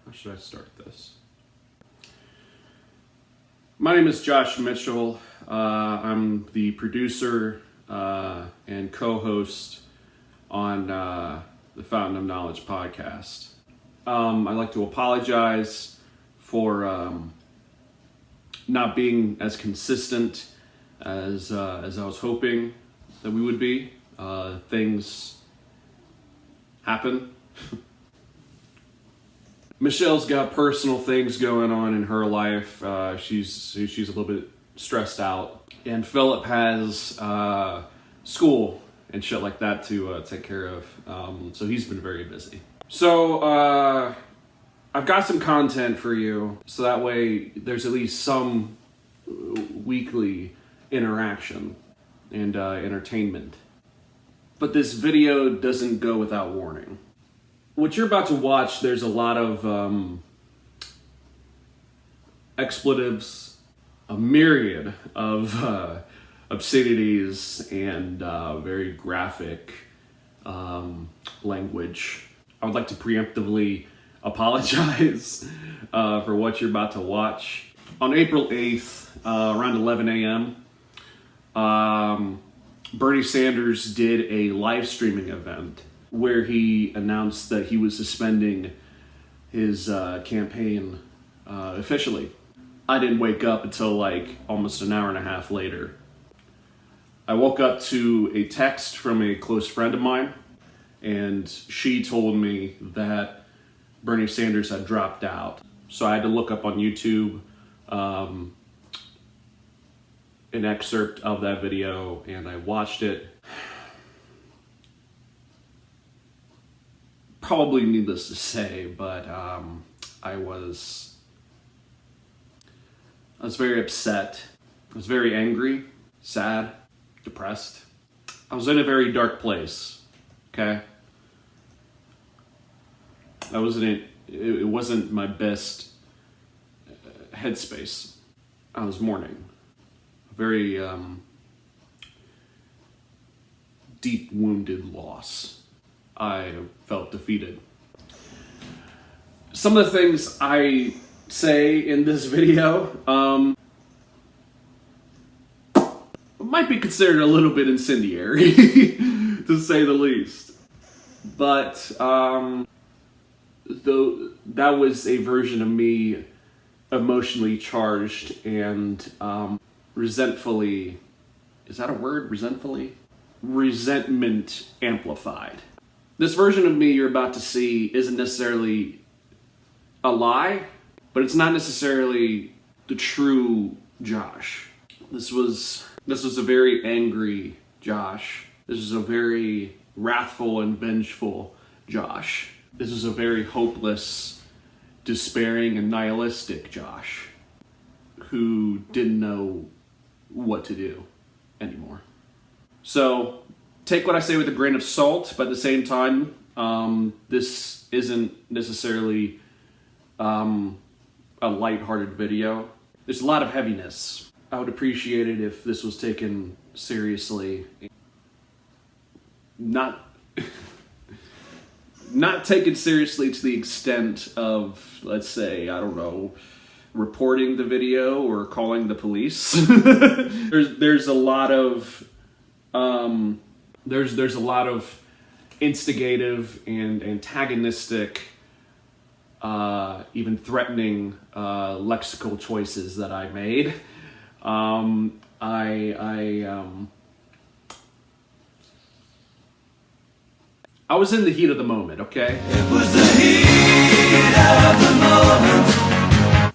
How should I start this? My name is Josh Mitchell. I'm the producer and co-host on the Fountain of Knowledge podcast. I'd like to apologize for not being as consistent as I was hoping that we would be. Things happen. Michelle's got personal things going on in her life. She's a little bit stressed out, and Philip has school and shit like that to take care of. So he's been very busy. So I've got some content for you, so that way there's at least some weekly interaction and entertainment. But this video doesn't go without warning. What you're about to watch, there's a lot of expletives, a myriad of obscenities, and very graphic language. I would like to preemptively apologize for what you're about to watch. On April 8th, around 11 a.m., Bernie Sanders did a live streaming event where he announced that he was suspending his campaign officially. I didn't wake up until like almost an hour and a half later. I woke up to a text from a close friend of mine, and she told me that Bernie Sanders had dropped out. So I had to look up on YouTube an excerpt of that video, and I watched it. Probably needless to say, but I was very upset. I was very angry, sad, depressed. I was in a very dark place, okay? It wasn't my best headspace. I was mourning. A very deep wounded loss. I felt defeated. Some of the things I say in this video might be considered a little bit incendiary, to say the least. But though that was a version of me emotionally charged and resentfully, is that a word? Resentfully? Resentment amplified. This version of me you're about to see isn't necessarily a lie, but it's not necessarily the true Josh. This was a very angry Josh. This is a very wrathful and vengeful Josh. This is a very hopeless, despairing, and nihilistic Josh who didn't know what to do anymore. So take what I say with a grain of salt, but at the same time, this isn't necessarily a lighthearted video. There's a lot of heaviness. I would appreciate it if this was taken seriously. Not taken seriously to the extent of, let's say, I don't know, reporting the video or calling the police. There's a lot of there's a lot of instigative and antagonistic, even threatening lexical choices that I made. I was in the heat of the moment, okay? It was the heat of the moment.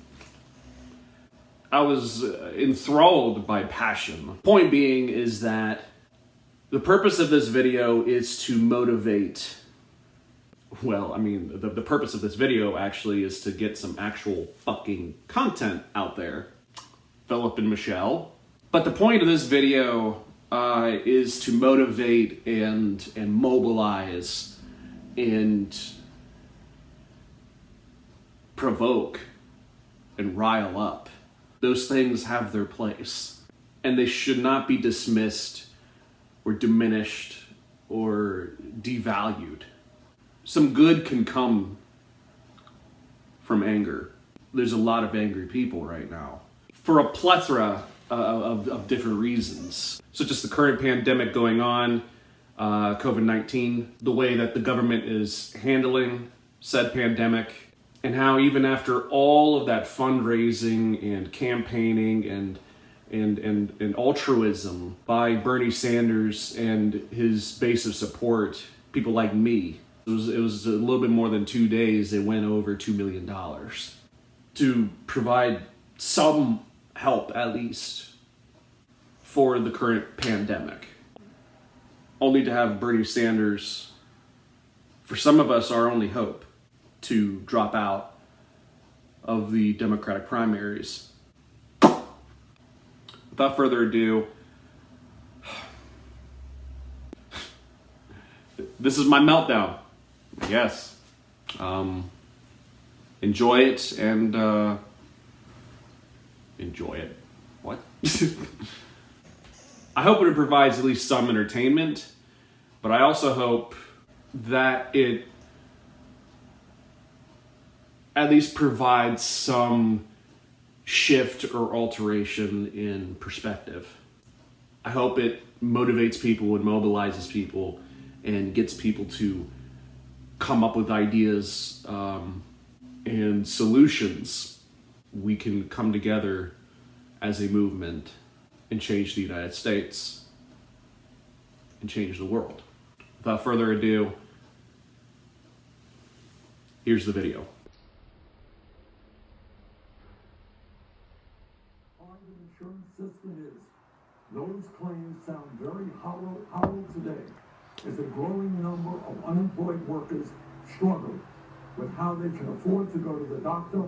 I was enthralled by passion. Point being is that the purpose of this video is to motivate. Well, I mean, the purpose of this video actually is to get some actual fucking content out there. Philip and Michelle. But the point of this video is to motivate and mobilize and provoke and rile up. Those things have their place, and they should not be dismissed or diminished or devalued. Some good can come from anger. There's a lot of angry people right now for a plethora of different reasons, such as the current pandemic going on, COVID-19, the way that the government is handling said pandemic, and how even after all of that fundraising and campaigning and altruism by Bernie Sanders and his base of support, people like me, it was a little bit more than 2 days, they went over $2 million to provide some help, at least, for the current pandemic. Only to have Bernie Sanders, for some of us, our only hope, to drop out of the Democratic primaries. Without further ado, this is my meltdown. Yes. Enjoy it and enjoy it. What? I hope it provides at least some entertainment, but I also hope that it at least provides some shift or alteration in perspective. I hope it motivates people and mobilizes people and gets people to come up with ideas and solutions. We can come together as a movement and change the United States and change the world. Without further ado, here's the video. The insurance system is. Those claims sound very hollow today as a growing number of unemployed workers struggle with how they can afford to go to the doctor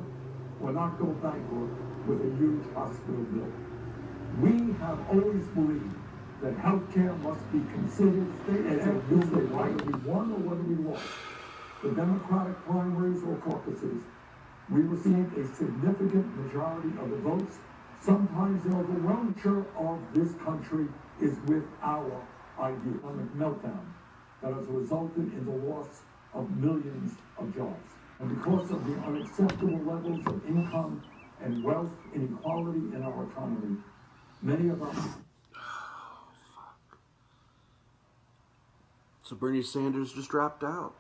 or not go bankrupt with a huge hospital bill. We have always believed that healthcare must be considered as a human right. Whether we won or whether we lost the Democratic primaries or caucuses, we received a significant majority of the votes. Sometimes the overwhelming share of this country is with our idea of a meltdown that has resulted in the loss of millions of jobs. And because of the unacceptable levels of income and wealth inequality in our economy, many of our... So Bernie Sanders just dropped out.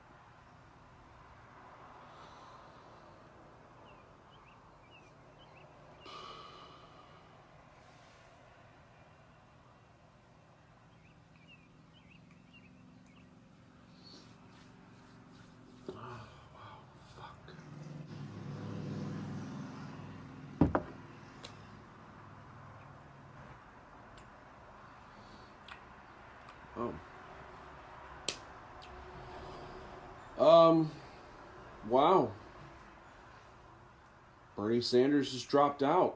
Wow. Bernie Sanders just dropped out.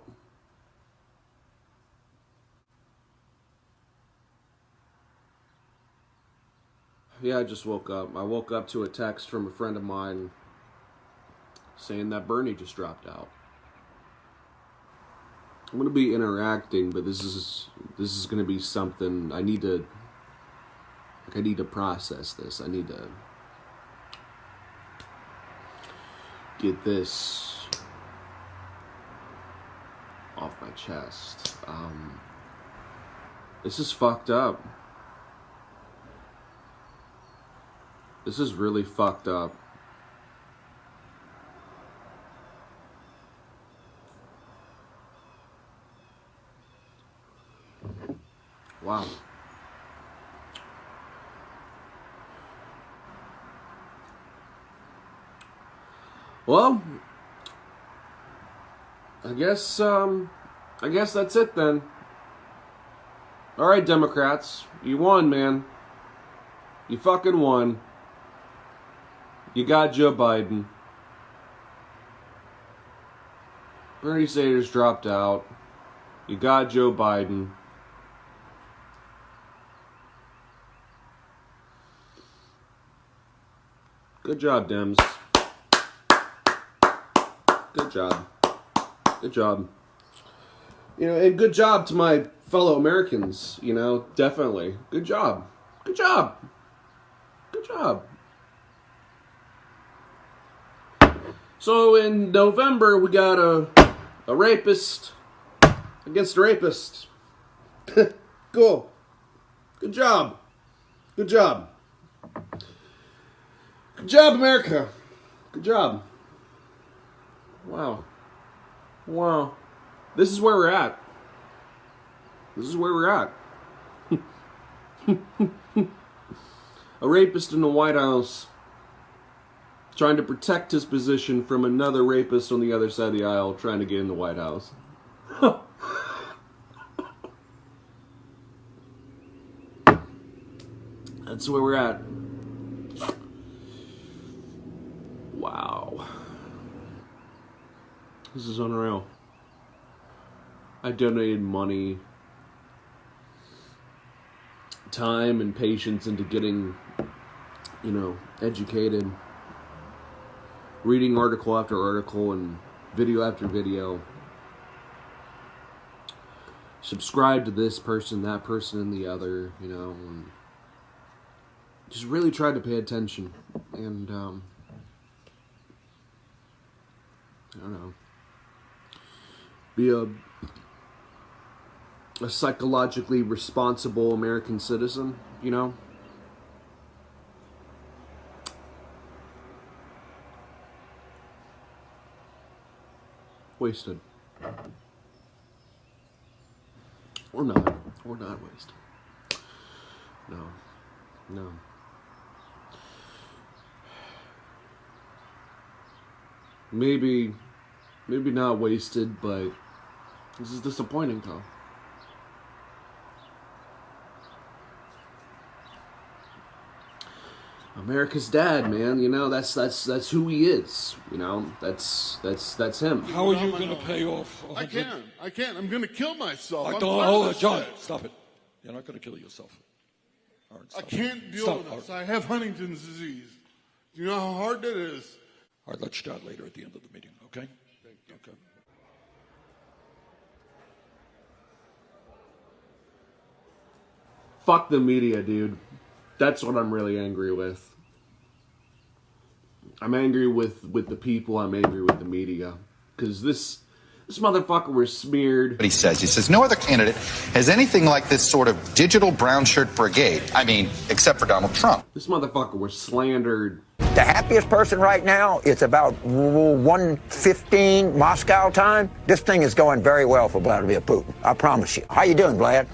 Yeah, I just woke up. I woke up to a text from a friend of mine saying that Bernie just dropped out. I'm going to be interacting, but this is going to be something I need to process this. I need to get this off my chest. This is fucked up. This is really fucked up. Wow. Well, I guess that's it then. All right, Democrats, you won, man. You fucking won. You got Joe Biden. Bernie Sanders dropped out. You got Joe Biden. Good job, Dems. Good job. Good job. You know, and good job to my fellow Americans, you know, definitely. Good job. Good job. Good job. So in November, we got a rapist against a rapist. Cool. Good job. Good job. Good job, America. Good job. Wow. Wow. This is where we're at. This is where we're at. A rapist in the White House trying to protect his position from another rapist on the other side of the aisle trying to get in the White House. That's where we're at. Wow. This is unreal. I donated money, time, and patience into getting, educated. Reading article after article and video after video. Subscribe to this person, that person, and the other, and just really tried to pay attention. And, I don't know. Be a psychologically responsible American citizen, Wasted. Or not. Or not wasted. No. Maybe not wasted, but this is disappointing, though. America's dad, man. That's who he is. That's him. How are you going to pay off? I can't. I'm going to kill myself. Hold it, John. Stop it. You're not going to kill yourself. All right, I can't deal with this. I have Huntington's disease. Do you know how hard that is? All right, let's chat later at the end of the meeting, okay? Okay. Fuck the media, dude. That's what I'm really angry with. I'm angry with the people. I'm angry with the media. Because this motherfucker was smeared. But he says, no other candidate has anything like this sort of digital brown shirt brigade. I mean, except for Donald Trump. This motherfucker was slandered. The happiest person right now, it's about 1:15 Moscow time. This thing is going very well for Vladimir Putin. I promise you. How you doing, Vlad?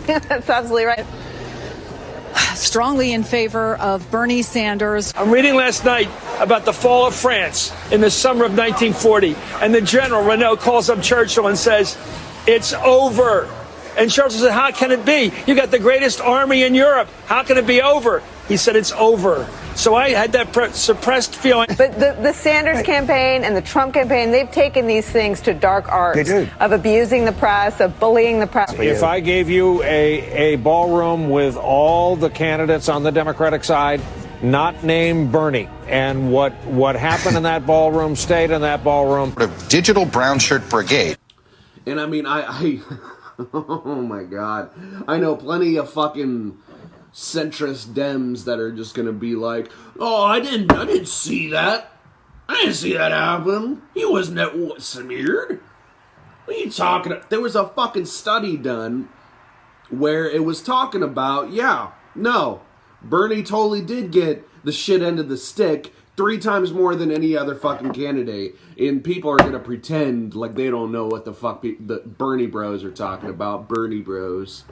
That's absolutely right. Strongly in favor of Bernie Sanders. I'm reading last night about the fall of France in the summer of 1940, and the general, Renault, calls up Churchill and says, it's over. And Churchill said, how can it be? You got the greatest army in Europe. How can it be over? He said, it's over. So I had that suppressed feeling. But the Sanders campaign and the Trump campaign, they've taken these things to dark arts of abusing the press, of bullying the press. If I gave you a ballroom with all the candidates on the Democratic side, not named Bernie, and what happened in that ballroom stayed in that ballroom. Digital brown shirt brigade. And I mean, I oh my God. I know plenty of fucking centrist Dems that are just gonna be like, oh, I didn't see that. I didn't see that happen. He wasn't smeared. What are you talking about? There was a fucking study done where it was talking about, Bernie totally did get the shit end of the stick 3 times more than any other fucking candidate. And people are gonna pretend like they don't know what the fuck the Bernie bros are talking about. Bernie bros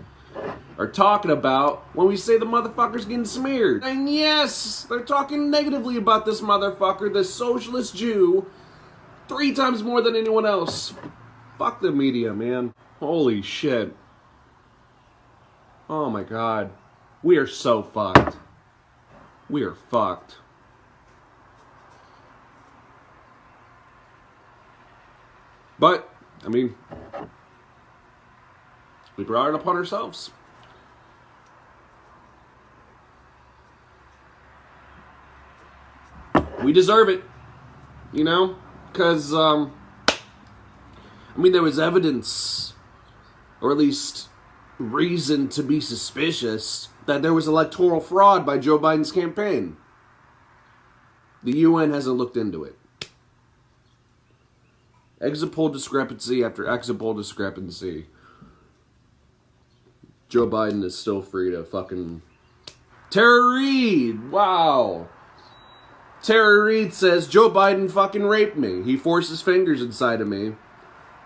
are talking about when we say the motherfucker's getting smeared. And yes, they're talking negatively about this motherfucker, this socialist Jew, 3 times more than anyone else. Fuck the media, man. Holy shit. Oh my God. We are so fucked. We are fucked. But, I mean, we brought it upon ourselves. We deserve it, because, there was evidence, or at least reason to be suspicious, that there was electoral fraud by Joe Biden's campaign. The UN hasn't looked into it. Exit poll discrepancy after exit poll discrepancy. Joe Biden is still free to fucking... Tara Reid! Wow! Tara Reid says, Joe Biden fucking raped me. He forced his fingers inside of me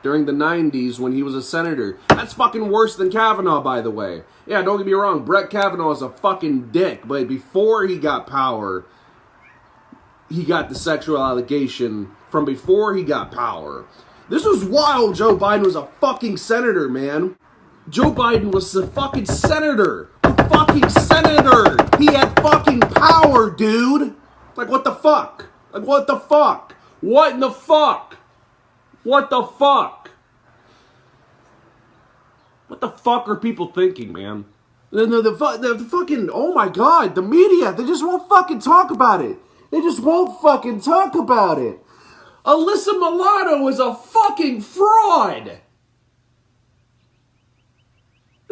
during the 90s when he was a senator. That's fucking worse than Kavanaugh, by the way. Yeah, don't get me wrong. Brett Kavanaugh is a fucking dick. But before he got power, he got the sexual allegation from before he got power. This was wild. Joe Biden was a fucking senator, man. Joe Biden was the fucking senator. A fucking senator. He had fucking power, dude. Like, what the fuck? Like, what the fuck? What in the fuck? What the fuck? What the fuck are people thinking, man? The fucking, oh my god, the media, they just won't fucking talk about it. They just won't fucking talk about it. Alyssa Milano is a fucking fraud.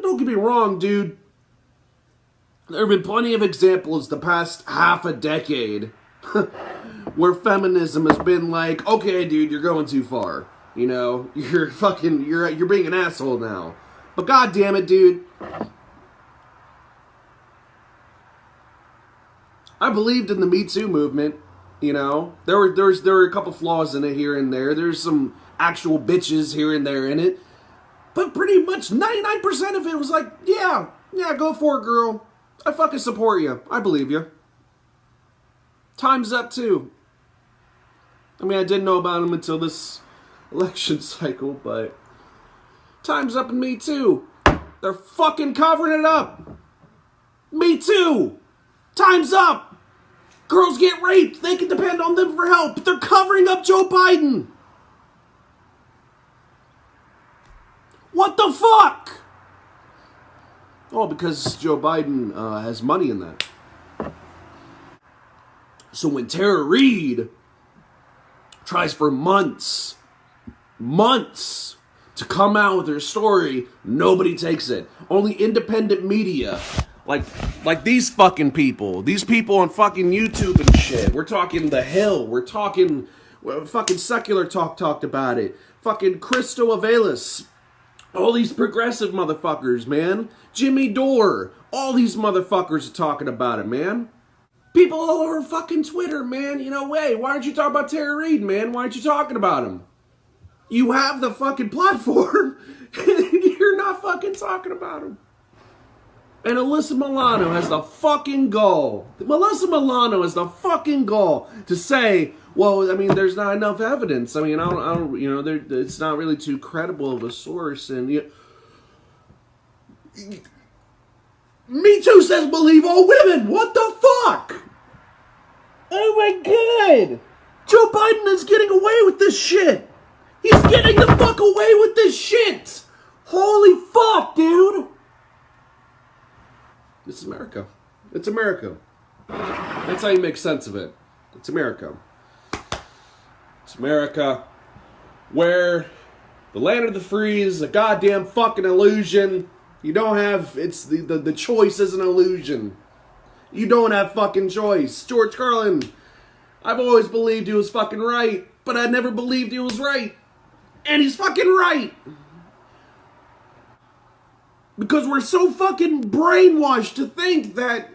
Don't get me wrong, dude. There have been plenty of examples the past half a decade where feminism has been like, okay, dude, you're going too far. You know, you're being an asshole now. But god damn it, dude. I believed in the Me Too movement. You know, there were a couple flaws in it here and there. There's some actual bitches here and there in it. But pretty much 99% of it was like, yeah, go for it, girl. I fucking support you. I believe you. Time's up, too. I mean, I didn't know about him until this election cycle, but time's up in Me Too. They're fucking covering it up. Me Too. Time's up. Girls get raped. They can depend on them for help. But they're covering up Joe Biden. What the fuck? Oh, because Joe Biden has money in that. So when Tara Reid tries for months to come out with her story, nobody takes it. Only independent media, like these fucking people. These people on fucking YouTube and shit. We're talking The Hill. We're talking fucking Secular Talk talked about it. Fucking Christo Avelis. All these progressive motherfuckers, man. Jimmy Dore. All these motherfuckers are talking about it, man. People all over fucking Twitter, man. You know, hey, why aren't you talking about Tara Reid, man? Why aren't you talking about him? You have the fucking platform. You're not fucking talking about him. And Alyssa Milano has the fucking gall. Alyssa Milano has the fucking gall to say, well, I mean, there's not enough evidence. I mean, I don't, you know, it's not really too credible of a source. And Me Too says believe all women. What the fuck? Oh my god. Joe Biden is getting away with this shit. He's getting the fuck away with this shit. Holy fuck, dude. This is America. It's America. That's how you make sense of it. It's America. It's America, where the land of the free is a goddamn fucking illusion. You don't have, it's the choice is an illusion. You don't have fucking choice. George Carlin, I've always believed he was fucking right, but I never believed he was right. And he's fucking right. Because we're so fucking brainwashed to think that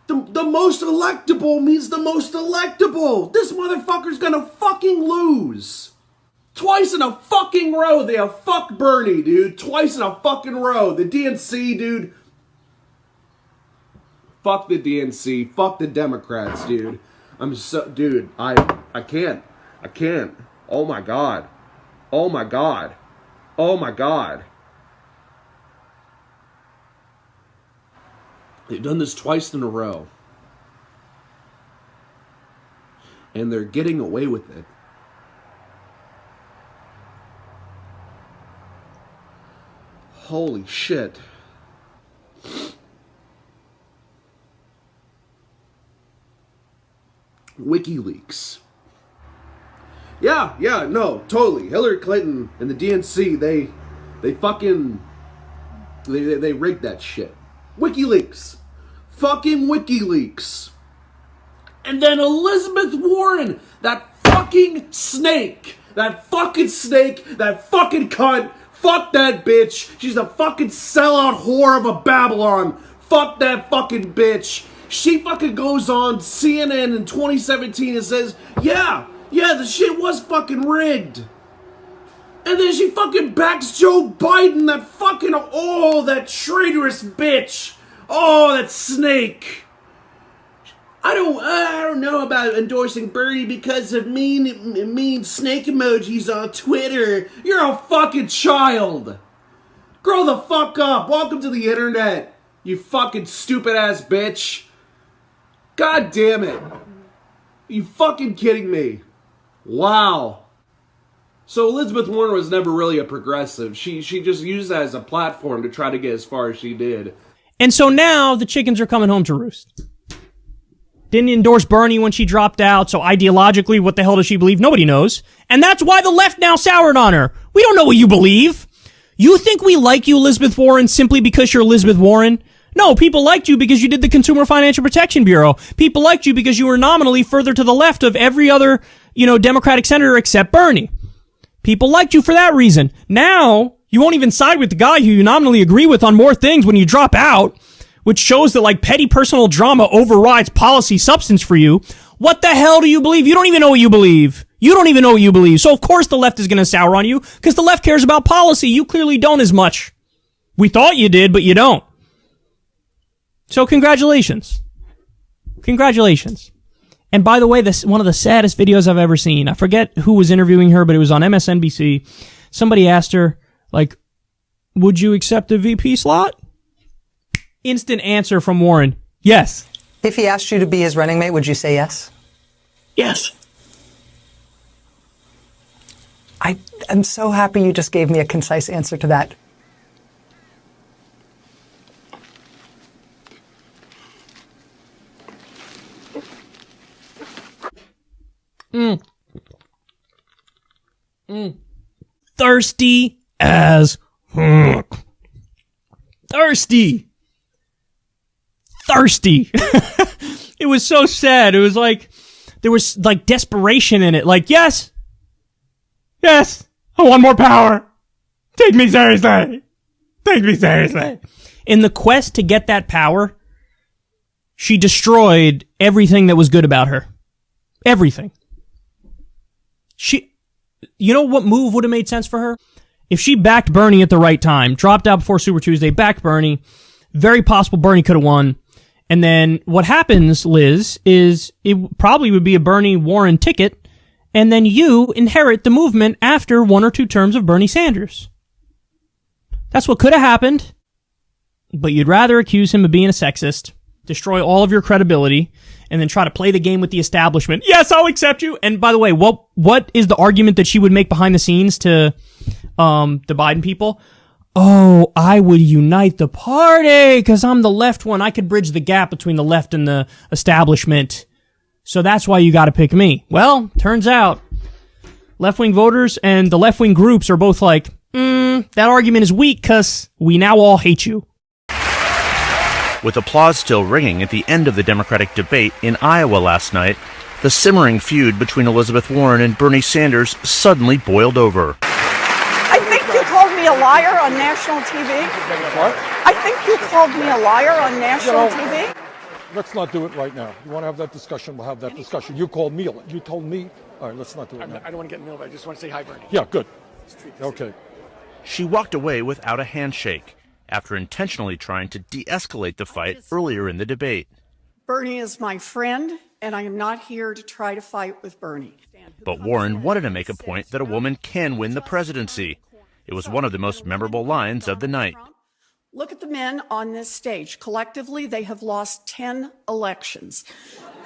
the most electable means the most electable. This motherfucker's gonna fucking lose. Twice in a fucking row, they have fucked Bernie, dude. Twice in a fucking row. The DNC, dude. Fuck the DNC. Fuck the Democrats, dude. Dude, I can't. Oh my god. Oh my god. Oh my god. They've done this twice in a row. And they're getting away with it. Holy shit. WikiLeaks. Yeah, no, totally. Hillary Clinton and the DNC, they rigged that shit. WikiLeaks. Fucking WikiLeaks. And then Elizabeth Warren, that fucking snake, That fucking snake, that fucking cunt, fuck that bitch. She's a fucking sellout whore of a Babylon. Fuck that fucking bitch. She fucking goes on CNN in 2017 and says, yeah, the shit was fucking rigged. And then she fucking backs Joe Biden, that fucking, that traitorous bitch. Oh, that snake. I don't know about endorsing Bernie because of mean snake emojis on Twitter. You're a fucking child. Grow the fuck up. Welcome to the internet, you fucking stupid ass bitch. God damn it. Are you fucking kidding me? Wow. So Elizabeth Warren was never really a progressive. She just used that as a platform to try to get as far as she did. And so now the chickens are coming home to roost. Didn't endorse Bernie when she dropped out, so ideologically, what the hell does she believe? Nobody knows. And that's why the left now soured on her. We don't know what you believe. You think we like you, Elizabeth Warren, simply because you're Elizabeth Warren? No, people liked you because you did the Consumer Financial Protection Bureau. People liked you because you were nominally further to the left of every other, Democratic senator except Bernie. People liked you for that reason. Now, you won't even side with the guy who you nominally agree with on more things when you drop out, which shows that, petty personal drama overrides policy substance for you. What the hell do you believe? You don't even know what you believe. You don't even know what you believe. So, of course, the left is going to sour on you, because the left cares about policy. You clearly don't as much. We thought you did, but you don't. So, congratulations. Congratulations. And by the way, this one of the saddest videos I've ever seen. I forget who was interviewing her, but it was on MSNBC. Somebody asked her, would you accept a VP slot? Instant answer from Warren. Yes. If he asked you to be his running mate, would you say yes? Yes. I'm so happy you just gave me a concise answer to that. Thirsty as fuck. Thirsty. It was so sad. It was there was desperation in it. Yes, I want more power. Take me seriously. In the quest to get that power, she destroyed everything that was good about her. Everything. You know what move would have made sense for her? If she backed Bernie at the right time, dropped out before Super Tuesday, backed Bernie, very possible Bernie could have won. And then what happens, Liz, is it probably would be a Bernie Warren ticket, and then you inherit the movement after 1 or 2 terms of Bernie Sanders. That's what could have happened, but you'd rather accuse him of being a sexist, destroy all of your credibility, and then try to play the game with the establishment. Yes, I'll accept you. And by the way, what is the argument that she would make behind the scenes to the Biden people? Oh, I would unite the party because I'm the left one. I could bridge the gap between the left and the establishment. So that's why you got to pick me. Well, turns out left-wing voters and the left-wing groups are both that argument is weak because we now all hate you. With applause still ringing at the end of the Democratic debate in Iowa last night, the simmering feud between Elizabeth Warren and Bernie Sanders suddenly boiled over. I think you called me a liar on national TV. What? I think you called me a liar on national TV. Let's not do it right now. You want to have that discussion, we'll have that discussion. You called me. You told me. All right, let's not do it now. I don't want to get in the middle of it. I just want to say hi, Bernie. Yeah, good. Okay. She walked away without a handshake after intentionally trying to de-escalate the fight earlier in the debate. Bernie is my friend, and I am not here to try to fight with Bernie. But Warren wanted to make a point that a woman can win the presidency. It was one of the most memorable lines of the night. Look at the men on this stage. Collectively, they have lost 10 elections.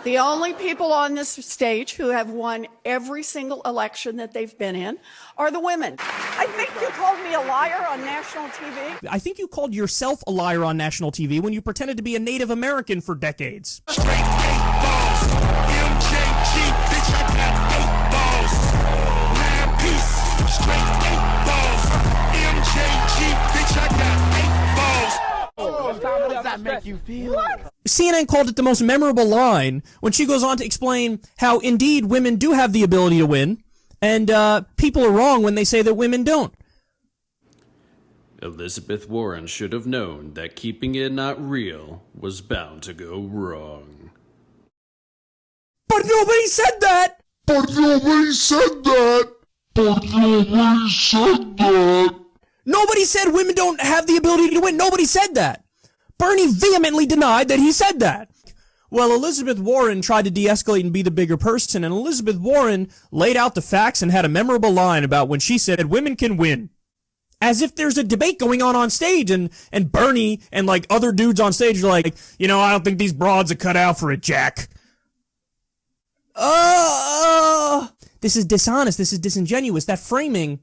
The only people on this stage who have won every single election that they've been in are the women. I think you called me a liar on national TV. I think you called yourself a liar on national TV when you pretended to be a Native American for decades. How does that make you feel? What? CNN called it the most memorable line when she goes on to explain how indeed women do have the ability to win, And people are wrong when they say that women don't. Elizabeth Warren should have known that keeping it not real was bound to go wrong. But nobody said that! But nobody said that! But nobody said that! Nobody said women don't have the ability to win. Nobody said that. Bernie vehemently denied that he said that. Well, Elizabeth Warren tried to de-escalate and be the bigger person, and Elizabeth Warren laid out the facts and had a memorable line about when she said women can win. As if there's a debate going on stage, and Bernie and, like, other dudes on stage are like, you know, I don't think these broads are cut out for it, Jack. This is dishonest. This is disingenuous. That framing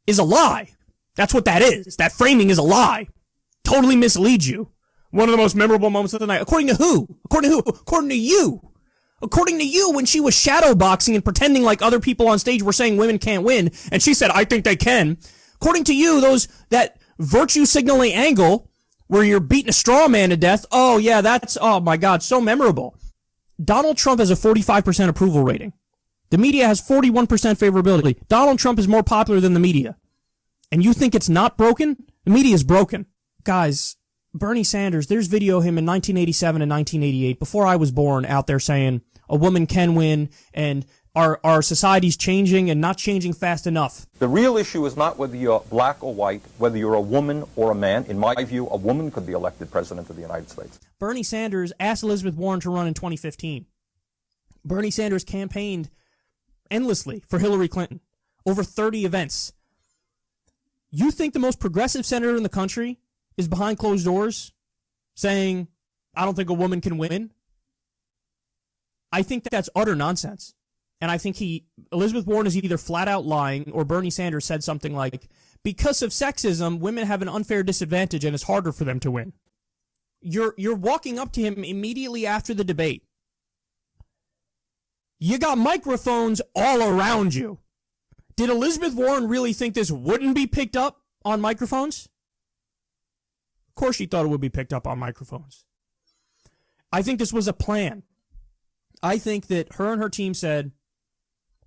is a lie. That's what that is. That framing is a lie. Totally misleads you. One of the most memorable moments of the night. According to who? According to who? According to you. According to you, when she was shadowboxing and pretending like other people on stage were saying women can't win, and she said, I think they can. According to you, that virtue signaling angle where you're beating a straw man to death, oh yeah, that's, oh my God, so memorable. Donald Trump has a 45% approval rating. The media has 41% favorability. Donald Trump is more popular than the media. And you think it's not broken? The media is broken. Guys, Bernie Sanders, there's video of him in 1987 and 1988, before I was born, out there saying a woman can win and our society's changing and not changing fast enough. The real issue is not whether you're black or white, whether you're a woman or a man. In my view, a woman could be elected president of the United States. Bernie Sanders asked Elizabeth Warren to run in 2015. Bernie Sanders campaigned endlessly for Hillary Clinton. Over 30 events. You think the most progressive senator in the country is behind closed doors saying, I don't think a woman can win? I think that's utter nonsense. And I think Elizabeth Warren is either flat out lying, or Bernie Sanders said something like, because of sexism, women have an unfair disadvantage and it's harder for them to win. You're walking up to him immediately after the debate. You got microphones all around you. Did Elizabeth Warren really think this wouldn't be picked up on microphones? Of course she thought it would be picked up on microphones. I think this was a plan. I think that her and her team said,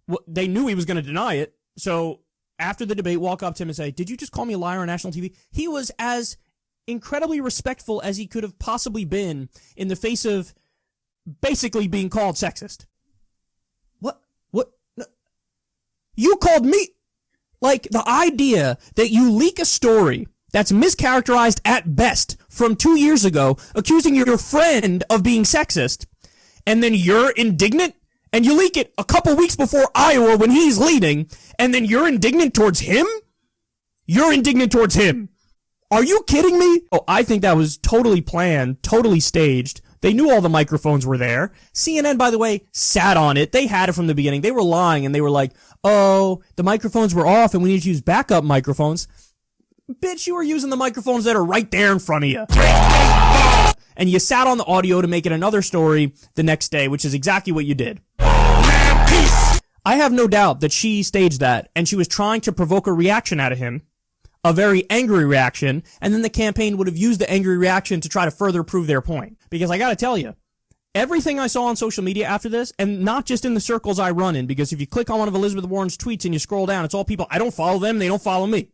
well, they knew he was going to deny it, so after the debate, walk up to him and say, did you just call me a liar on national TV? He was as incredibly respectful as he could have possibly been in the face of basically being called sexist. What? No. You called me? Like, the idea that you leak a story that's mischaracterized at best from 2 years ago, accusing your friend of being sexist, and then you're indignant, and you leak it a couple weeks before Iowa when he's leading, and then you're indignant towards him? You're indignant towards him. Are you kidding me? Oh, I think that was totally planned, totally staged. They knew all the microphones were there. CNN, by the way, sat on it. They had it from the beginning. They were lying, and they were like, oh, the microphones were off, and we need to use backup microphones. Bitch, you were using the microphones that are right there in front of you. And you sat on the audio to make it another story the next day, which is exactly what you did. I have no doubt that she staged that, and she was trying to provoke a reaction out of him, a very angry reaction, and then the campaign would have used the angry reaction to try to further prove their point. Because I gotta tell you, everything I saw on social media after this, and not just in the circles I run in, because if you click on one of Elizabeth Warren's tweets and you scroll down, it's all people, I don't follow them, they don't follow me.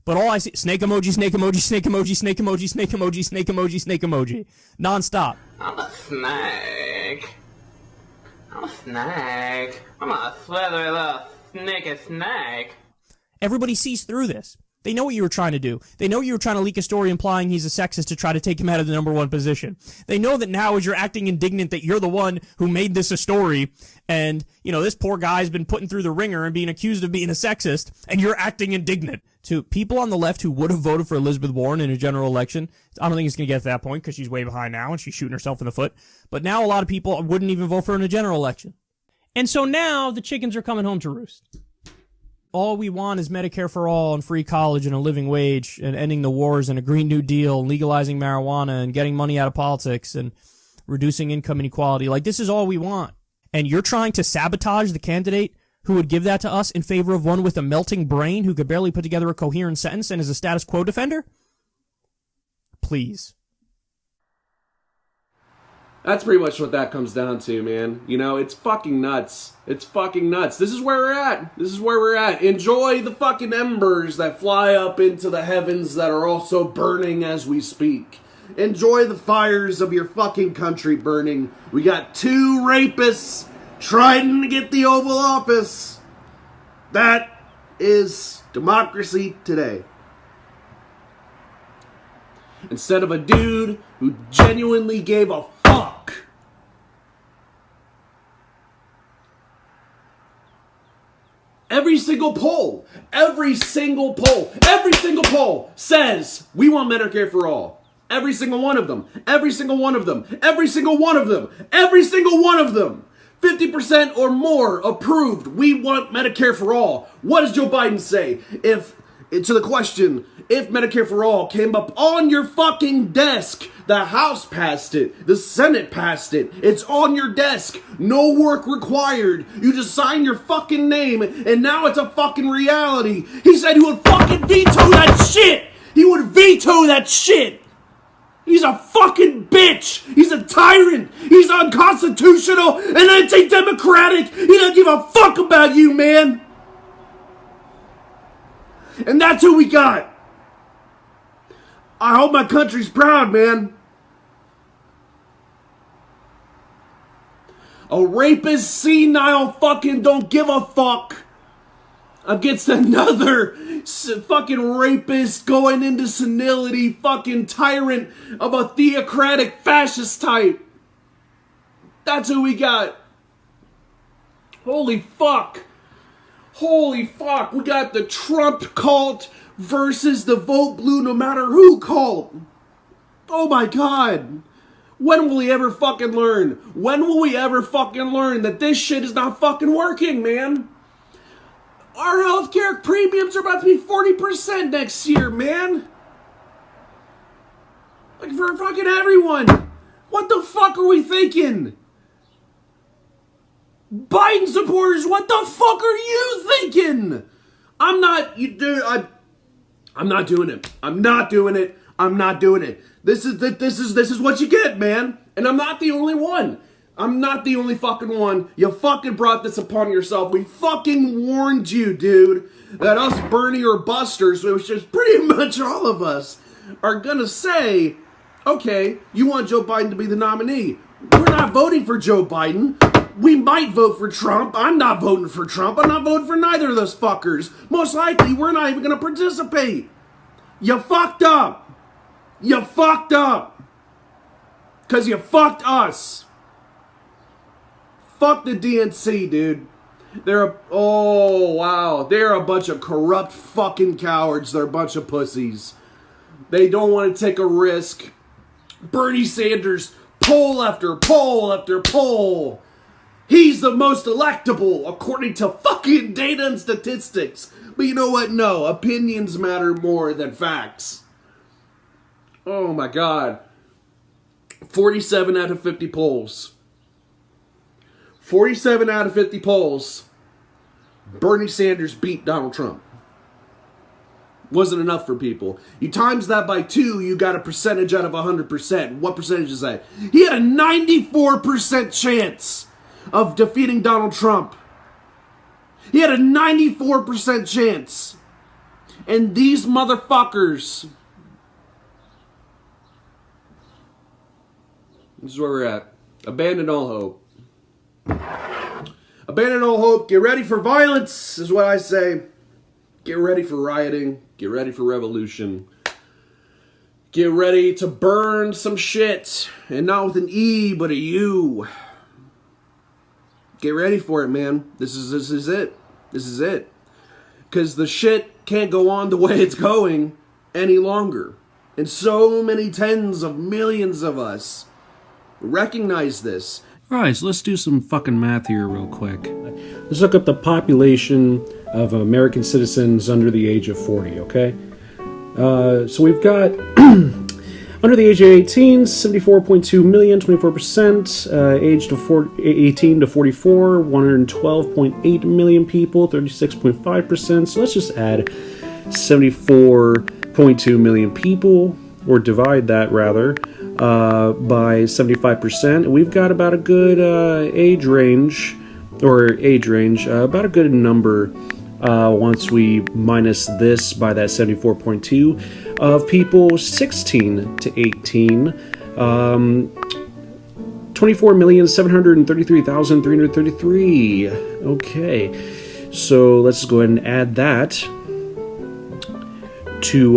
But all I see, snake emoji, snake emoji, snake emoji, snake emoji, snake emoji, snake emoji, snake emoji. Non-stop. I'm a snake. I'm a snake. I'm a slithery little sneaky snake. Everybody sees through this. They know what you were trying to do. They know you were trying to leak a story implying he's a sexist to try to take him out of the #1 position. They know that now as you're acting indignant that you're the one who made this a story, and, you know, this poor guy's been put through the ringer and being accused of being a sexist, and you're acting indignant. To people on the left who would have voted for Elizabeth Warren in a general election, I don't think it's going to get to that point because she's way behind now and she's shooting herself in the foot. But now a lot of people wouldn't even vote for her in a general election. And so now the chickens are coming home to roost. All we want is Medicare for all and free college and a living wage and ending the wars and a Green New Deal, legalizing marijuana and getting money out of politics and reducing income inequality. Like, this is all we want. And you're trying to sabotage the candidate who would give that to us in favor of one with a melting brain who could barely put together a coherent sentence and is a status quo defender? Please. That's pretty much what that comes down to, man. You know, it's fucking nuts. It's fucking nuts. This is where we're at. This is where we're at. Enjoy the fucking embers that fly up into the heavens that are also burning as we speak. Enjoy the fires of your fucking country burning. We got 2 rapists trying to get the Oval Office. That is democracy today. Instead of a dude who genuinely gave a fuck. Every single poll says we want Medicare for all. Every single one of them. Every single one of them. Every single one of them. Every single one of them. 50% or more approved. We want Medicare for all. What does Joe Biden say? To the question, if Medicare for all came up on your fucking desk, the House passed it, the Senate passed it, it's on your desk, no work required, you just sign your fucking name, and now it's a fucking reality. He said he would fucking veto that shit! He would veto that shit! He's a fucking bitch! He's a tyrant! He's unconstitutional and anti-democratic! He doesn't give a fuck about you, man! And that's who we got! I hope my country's proud, man. A rapist, senile fucking don't give a fuck against another fucking rapist going into senility, fucking tyrant of a theocratic fascist type. That's who we got. Holy fuck. Holy fuck. We got the Trump cult versus the vote blue no matter who cult. Oh my god. When will we ever fucking learn? When will we ever fucking learn that this shit is not fucking working, man? Our healthcare premiums are about to be 40% next year, man. Like for fucking everyone. What the fuck are we thinking? Biden supporters, what the fuck are you thinking? I'm not doing it. I'm not doing it. I'm not doing it. This is what you get, man. And I'm not the only one. I'm not the only fucking one. You fucking brought this upon yourself. We fucking warned you, dude, that us Bernie or busters, which is pretty much all of us, are gonna say, okay, you want Joe Biden to be the nominee. We're not voting for Joe Biden. We might vote for Trump. I'm not voting for Trump. I'm not voting for neither of those fuckers. Most likely, we're not even gonna participate. You fucked up. You fucked up. Because you fucked us. Fuck the DNC, dude. They're a bunch of corrupt fucking cowards. They're a bunch of pussies. They don't want to take a risk. Bernie Sanders, poll after poll after poll. He's the most electable according to fucking data and statistics. But you know what? No, opinions matter more than facts. Oh my god. 47 out of 50 polls. 47 out of 50 polls. Bernie Sanders beat Donald Trump. Wasn't enough for people. You times that by 2, you got a percentage out of 100%. What percentage is that? He had a 94% chance of defeating Donald Trump. He had a 94% chance. And these motherfuckers. This is where we're at. Abandon all hope. Abandon all hope. Get ready for violence, is what I say. Get ready for rioting. Get ready for revolution. Get ready to burn some shit. And not with an E, but a U. Get ready for it, man. This is it. This is it. Because the shit can't go on the way it's going any longer. And so many tens of millions of us recognize this. Alright, so let's do some fucking math here real quick. Let's look up the population of American citizens under the age of 40, okay? So we've got, under the age of 18, 74.2 million, 24%. Age to 18 to 44, 112.8 million people, 36.5%. So let's just add 74.2 million people. or divide that rather, by 75%, we've got about a good age range, about a good number, once we minus this by that 74.2, of people 16 to 18, 24,733,333. Okay, so let's go ahead and add that to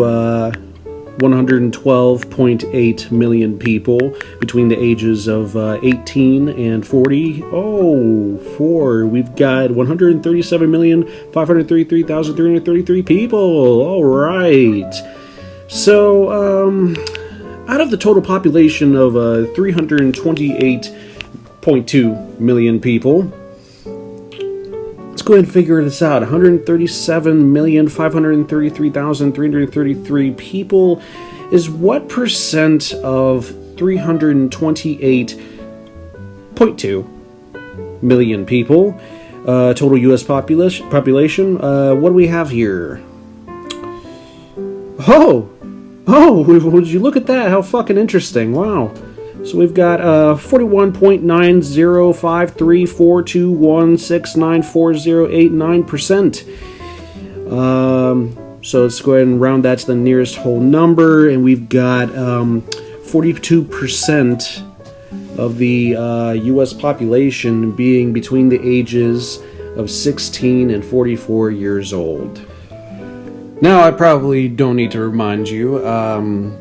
112.8 million people between the ages of 18 and 40. We've got 137,533,333 people. All right. So, out of the total population of 328.2 million people, let's go ahead and figure this out. 137,533,333 people is what percent of 328.2 million people? Total U.S. population. What do we have here? Would you look at that? How fucking interesting. Wow. So we've got 41.9053421694089%. So let's go ahead and round that to the nearest whole number, and we've got 42% of the U.S. population being between the ages of 16 and 44 years old. Now, I probably don't need to remind you,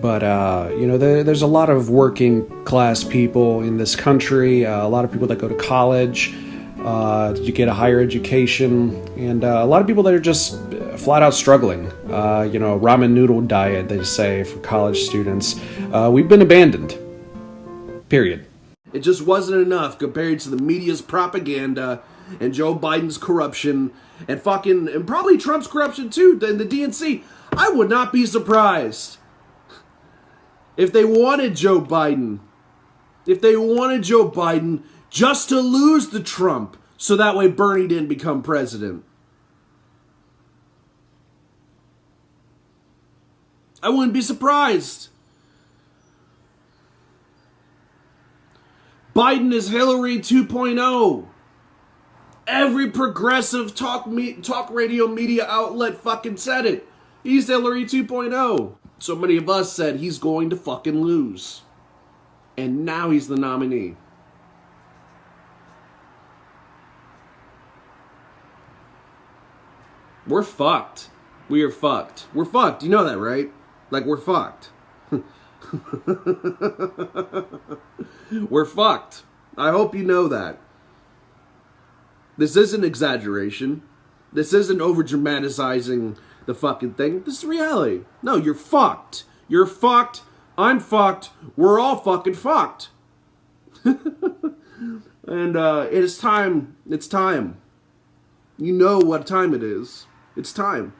but there's a lot of working class people in this country, a lot of people that go to college, to get a higher education, and a lot of people that are just flat out struggling. Ramen noodle diet, they say, for college students. We've been abandoned. Period. It just wasn't enough compared to the media's propaganda and Joe Biden's corruption and probably Trump's corruption too, and the DNC. I would not be surprised if they wanted Joe Biden just to lose to Trump so that way Bernie didn't become president. I wouldn't be surprised. Biden is Hillary 2.0. Every progressive talk radio media outlet fucking said it. He's Hillary 2.0. So many of us said he's going to fucking lose. And now he's the nominee. We're fucked. We are fucked. We're fucked. You know that, right? Like, we're fucked. We're fucked. I hope you know that. This isn't exaggeration. This isn't over-dramatizing the fucking thing. This is reality. No, you're fucked. You're fucked. I'm fucked. We're all fucking fucked. And it is time. It's time. You know what time it is. It's time.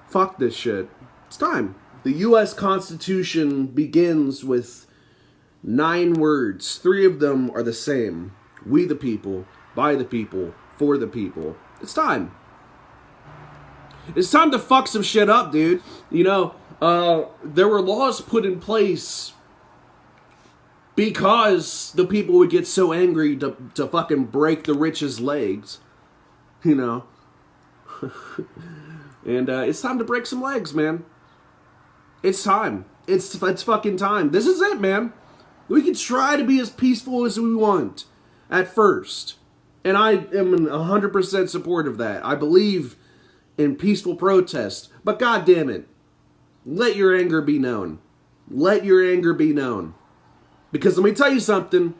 Fuck this shit. It's time. The U.S. Constitution begins with 9 words. 3 of them are the same. We the people, by the people, for the people. It's time. It's time to fuck some shit up, dude. There were laws put in place because the people would get so angry to fucking break the rich's legs. And it's time to break some legs, man. It's time. It's fucking time. This is it, man. We can try to be as peaceful as we want at first. And I am 100% support of that. I believe in peaceful protest. But God damn it, let your anger be known. Let your anger be known. Because let me tell you something.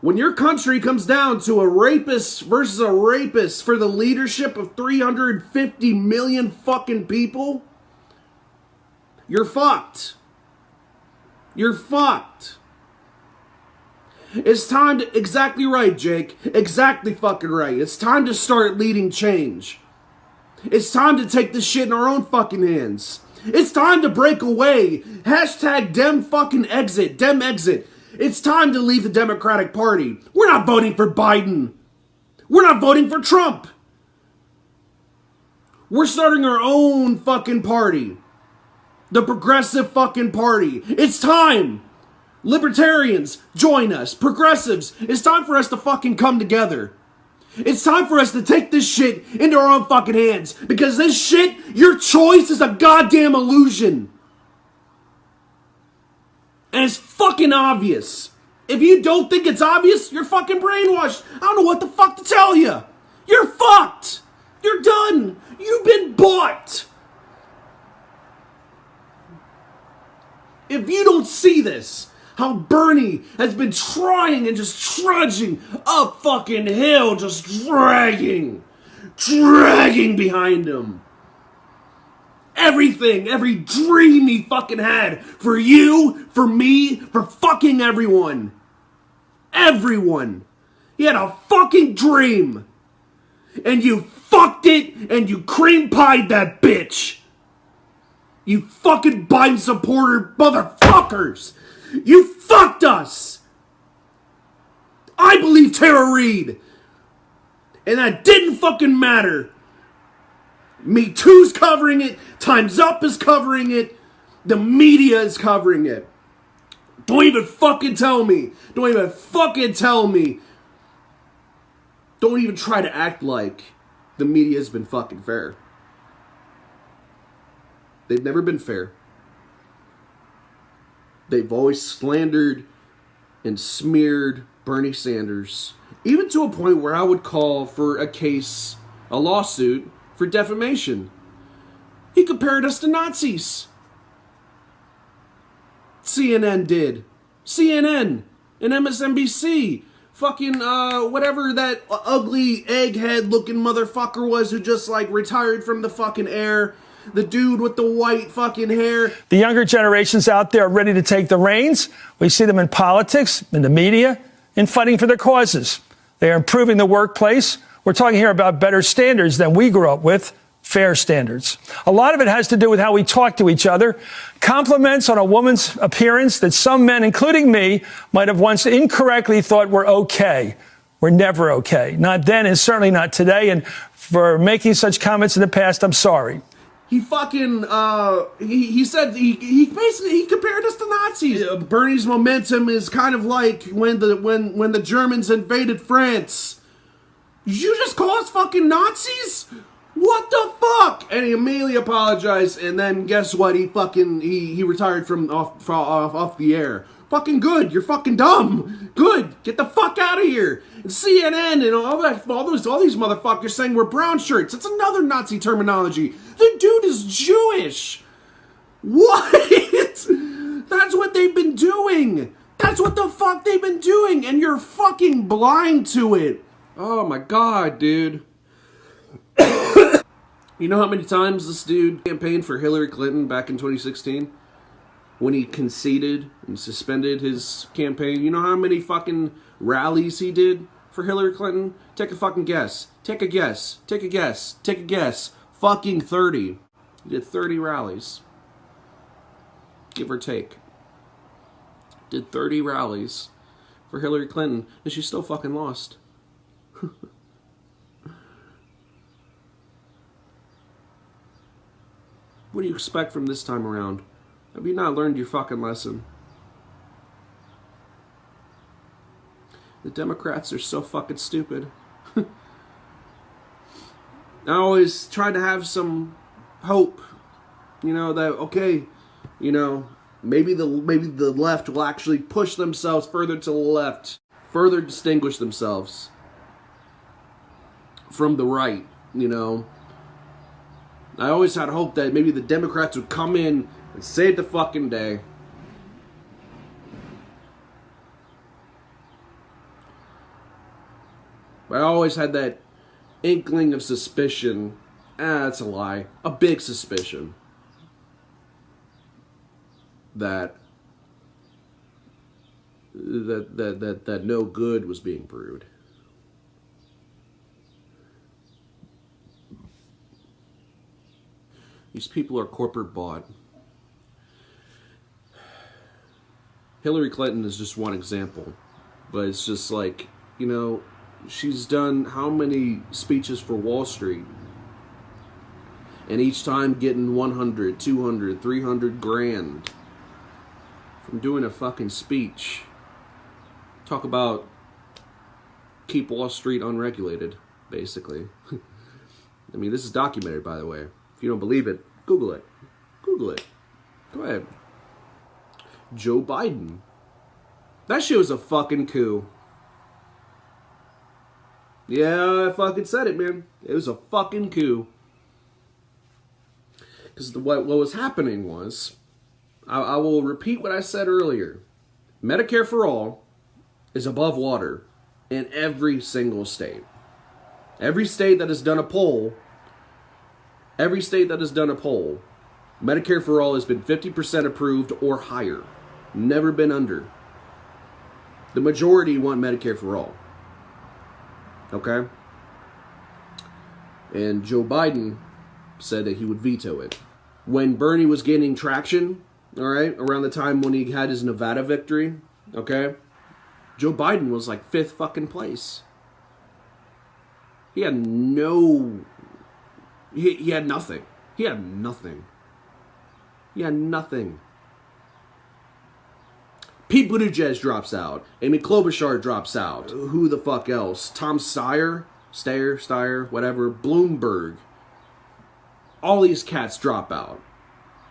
When your country comes down to a rapist versus a rapist for the leadership of 350 million fucking people, you're fucked. You're fucked. It's time to, exactly right, Jake. Exactly fucking right. It's time to start leading change. It's time to take this shit in our own fucking hands. It's time to break away. Hashtag Dem fucking exit. Dem exit. It's time to leave the Democratic Party. We're not voting for Biden. We're not voting for Trump. We're starting our own fucking party. The Progressive fucking Party. It's time. Libertarians, join us. Progressives, it's time for us to fucking come together. It's time for us to take this shit into our own fucking hands. Because this shit, your choice is a goddamn illusion. And it's fucking obvious. If you don't think it's obvious, you're fucking brainwashed. I don't know what the fuck to tell you. You're fucked. You're done. You've been bought. If you don't see this, how Bernie has been trying and just trudging up fucking hill, just dragging behind him. Everything, every dream he fucking had for you, for me, for fucking everyone. Everyone. He had a fucking dream. And you fucked it and you cream pied that bitch. You fucking Biden supporter motherfuckers. You fucked us! I believe Tara Reid. And that didn't fucking matter. Me Too's covering it. Time's Up is covering it. The media is covering it. Don't even fucking tell me. Don't even fucking tell me. Don't even try to act like the media's been fucking fair. They've never been fair. They've always slandered and smeared Bernie Sanders, even to a point where I would call for a lawsuit for defamation. He compared us to Nazis. CNN did. CNN and MSNBC. Fucking, whatever that ugly egghead looking motherfucker was who just like retired from the fucking air. The dude with the white fucking hair. The younger generations out there are ready to take the reins. We see them in politics, in the media, in fighting for their causes. They are improving the workplace. We're talking here about better standards than we grew up with, fair standards. A lot of it has to do with how we talk to each other. Compliments on a woman's appearance that some men, including me, might have once incorrectly thought were okay. We're never okay. Not then and certainly not today. And for making such comments in the past, I'm sorry. He fucking, he said, he basically, he compared us to Nazis. Bernie's momentum is kind of like when the Germans invaded France. Did you just call us fucking Nazis? What the fuck? And he immediately apologized, and then guess what? He retired from off the air. Fucking good. You're fucking dumb. Good. Get the fuck out of here. And CNN and all these motherfuckers saying we're brown shirts. It's another Nazi terminology. The dude is Jewish. What? That's what they've been doing. That's what the fuck they've been doing. And you're fucking blind to it. Oh my god, dude. You know how many times this dude campaigned for Hillary Clinton back in 2016? When he conceded and suspended his campaign, you know how many fucking rallies he did for Hillary Clinton? Take a fucking guess. Take a guess. Take a guess. Take a guess. Fucking 30. He did 30 rallies. Give or take. Did 30 rallies for Hillary Clinton, and she still fucking lost. What do you expect from this time around? Have you not learned your fucking lesson? The Democrats are so fucking stupid. I always try to have some hope, you know, that, okay, you know, maybe the left will actually push themselves further to the left, further distinguish themselves from the right, you know. I always had hope that maybe the Democrats would come in and save the fucking day. But I always had that inkling of suspicion. That's a lie. A big suspicion. That no good was being brewed. These people are corporate bought. Hillary Clinton is just one example. But it's just like, you know, she's done how many speeches for Wall Street? And each time getting 100, 200, 300 grand from doing a fucking speech. Talk about keep Wall Street unregulated, basically. I mean, this is documented, by the way. If you don't believe it, Google it. Google it. Go ahead. Joe Biden. That shit was a fucking coup. Yeah, I fucking said it, man. It was a fucking coup. Because what was happening was, I will repeat what I said earlier. Medicare for all is above water in every single state. Every state that has done a poll, Medicare for all has been 50% approved or higher. Never been under. The majority want Medicare for all. Okay? And Joe Biden said that he would veto it. When Bernie was gaining traction, all right, around the time when he had his Nevada victory, okay, Joe Biden was like 5th fucking place. He had no... He had nothing. He had nothing. He had nothing. Pete Buttigieg drops out. Amy Klobuchar drops out. Who the fuck else? Tom Steyer, whatever. Bloomberg. All these cats drop out.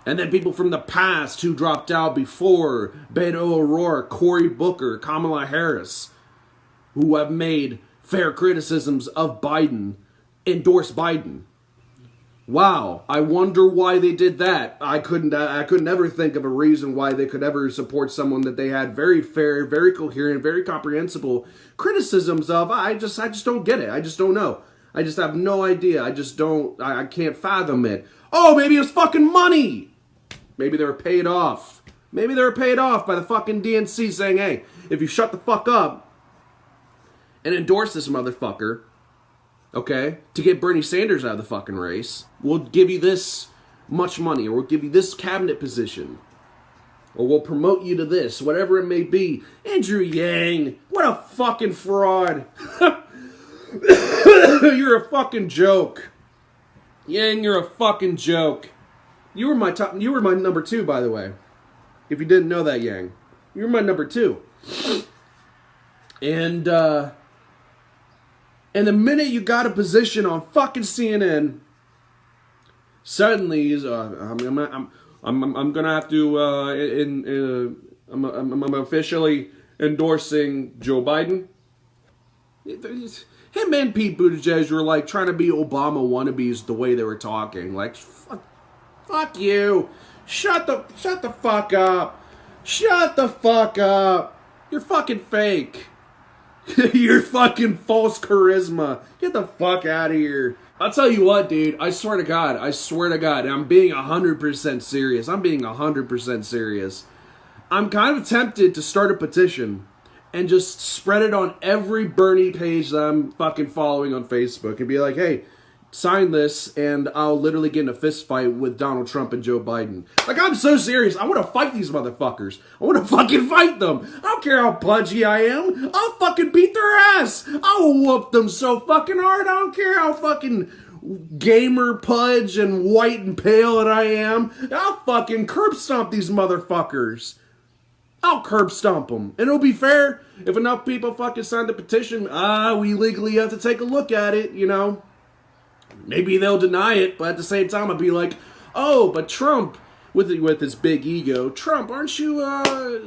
And then people from the past who dropped out before, Beto O'Rourke, Cory Booker, Kamala Harris, who have made fair criticisms of Biden, endorse Biden. Wow, I wonder why they did that. I couldn't ever think of a reason why they could ever support someone that they had very fair, very coherent, very comprehensible criticisms of. I just don't get it. I just don't know. I just have no idea. I can't fathom it. Oh, maybe it was fucking money. Maybe they were paid off. Maybe they were paid off by the fucking DNC saying, hey, if you shut the fuck up and endorse this motherfucker, okay, to get Bernie Sanders out of the fucking race, we'll give you this much money, or we'll give you this cabinet position, or we'll promote you to this, whatever it may be. Andrew Yang, what a fucking fraud. You're a fucking joke. Yang, you're a fucking joke. You were my number 2, by the way. If you didn't know that, Yang. You were my number 2. And the minute you got a position on fucking CNN, suddenly I'm gonna have to I'm officially endorsing Joe Biden. Him and Pete Buttigieg were like trying to be Obama wannabes the way they were talking. Like, fuck you. Shut the fuck up. Shut the fuck up. You're fucking fake. You're fucking false charisma. Get the fuck out of here. I'll tell you what, dude. I swear to God. And I'm being 100% serious. I'm kind of tempted to start a petition and just spread it on every Bernie page that I'm fucking following on Facebook and be like, hey, sign this and I'll literally get in a fist fight with Donald Trump and Joe Biden. Like, I'm so serious. I want to fight these motherfuckers. I want to fucking fight them. I don't care how pudgy I am. I'll fucking beat their ass. I'll whoop them so fucking hard. I don't care how fucking gamer pudge and white and pale that I am. I'll fucking curb stomp these motherfuckers. I'll curb stomp them. And it'll be fair if enough people fucking sign the petition. We legally have to take a look at it, you know. Maybe they'll deny it, but at the same time, I'd be like, oh, but Trump, with his big ego, Trump, aren't you,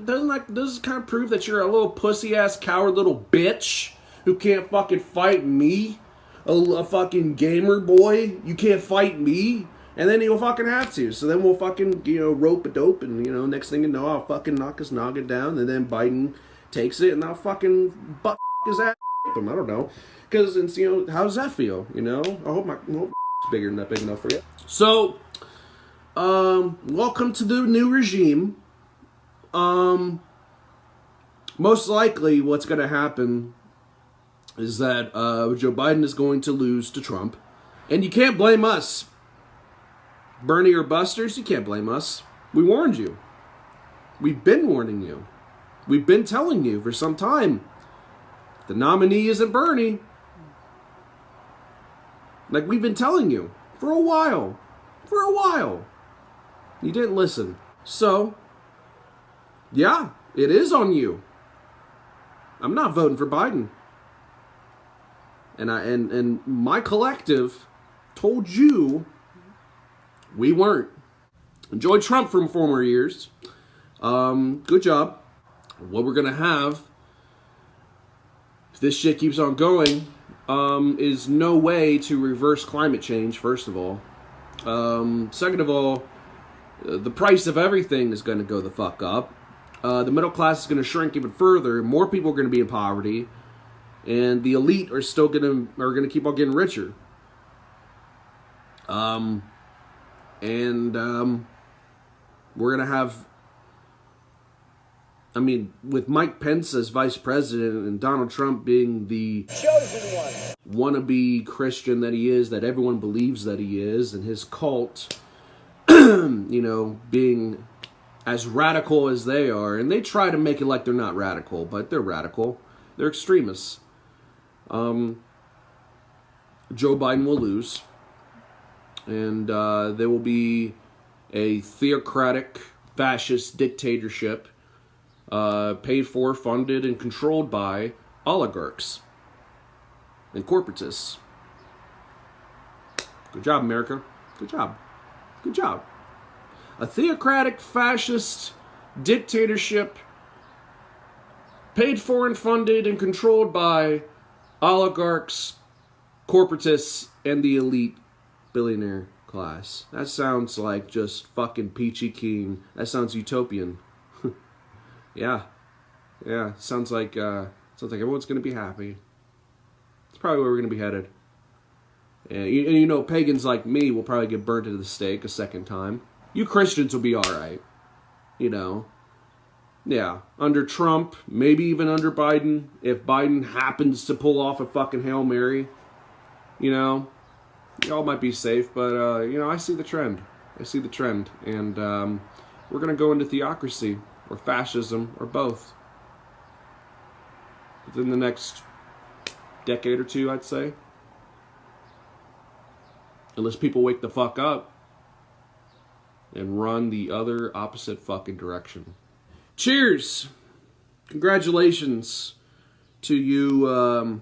doesn't this kind of prove that you're a little pussy-ass, coward little bitch who can't fucking fight me? A fucking gamer boy? You can't fight me? And then he'll fucking have to. So then we'll fucking, rope a dope, and, next thing you know, I'll fucking knock his noggin down, and then Biden takes it, and I'll fucking butt his ass him. I don't know. Because, how does that feel, I hope it's big enough for you. So, welcome to the new regime. Most likely what's going to happen is that Joe Biden is going to lose to Trump. And you can't blame us. Bernie or Busters, you can't blame us. We warned you. We've been warning you. We've been telling you for some time. The nominee isn't Bernie. Like, we've been telling you for a while. For a while. You didn't listen. So, yeah, it is on you. I'm not voting for Biden. And my collective told you we weren't. Enjoy Trump from former years. Good job. What we're gonna have, if this shit keeps on going, is no way to reverse climate change, first of all. Second of all, the price of everything is gonna go the fuck up. The middle class is gonna shrink even further. More people are gonna be in poverty. And the elite are still gonna keep on getting richer. We're gonna have, I mean, with Mike Pence as vice president and Donald Trump being the chosen one, wannabe Christian that he is, that everyone believes that he is, and his cult, you know, being as radical as they are, and they try to make it like they're not radical, but they're radical. They're extremists. Joe Biden will lose, and there will be a theocratic fascist dictatorship paid for, funded, and controlled by oligarchs and corporatists. Good job, America. Good job. Good job. A theocratic fascist dictatorship paid for and funded and controlled by oligarchs, corporatists, and the elite billionaire class. That sounds like just fucking peachy keen. That sounds utopian. Yeah. Sounds like everyone's gonna be happy. It's probably where we're gonna be headed. And you know, pagans like me will probably get burnt at the stake a second time. You Christians will be alright. You know. Yeah, under Trump, maybe even under Biden, if Biden happens to pull off a fucking Hail Mary, you know, y'all might be safe, but, you know, I see the trend. And we're going to go into theocracy, or fascism, or both. Within the next decade or two, I'd say. Unless people wake the fuck up and run the other opposite fucking direction. Cheers! Congratulations to you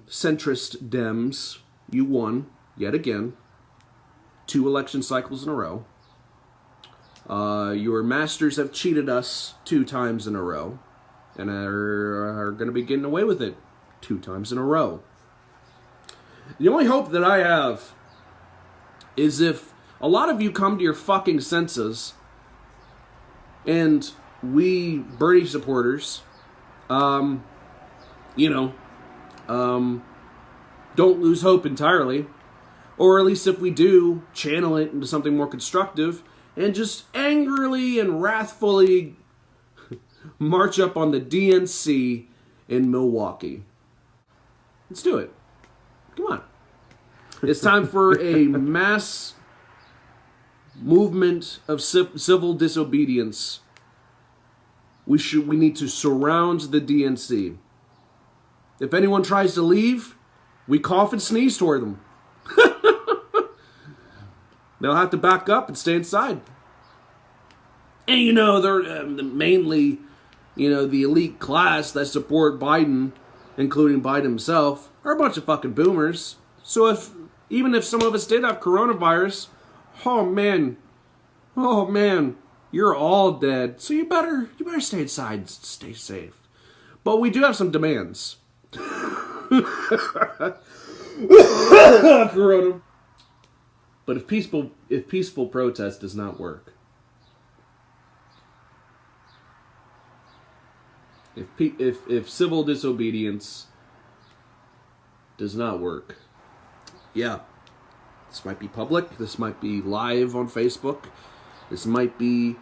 centrist Dems. You won, yet again. 2 election cycles in a row. Your masters have cheated us 2 times in a row. And are going to be getting away with it 2 times in a row. The only hope that I have is if a lot of you come to your fucking senses and we Bernie supporters, don't lose hope entirely. Or at least if we do, channel it into something more constructive and just angrily and wrathfully march up on the DNC in Milwaukee. Let's do it. Come on. It's time for a mass movement of civil disobedience. We need to surround the DNC. If anyone tries to leave, we cough and sneeze toward them. They'll have to back up and stay inside. And you know, they're mainly, the elite class that support Biden, including Biden himself, are a bunch of fucking boomers. So even if some of us did have coronavirus, oh man, you're all dead. So you better stay inside, stay safe. But we do have some demands. Corona. But if peaceful protest does not work, if civil disobedience does not work, yeah, this might be public. This might be live on Facebook. This might be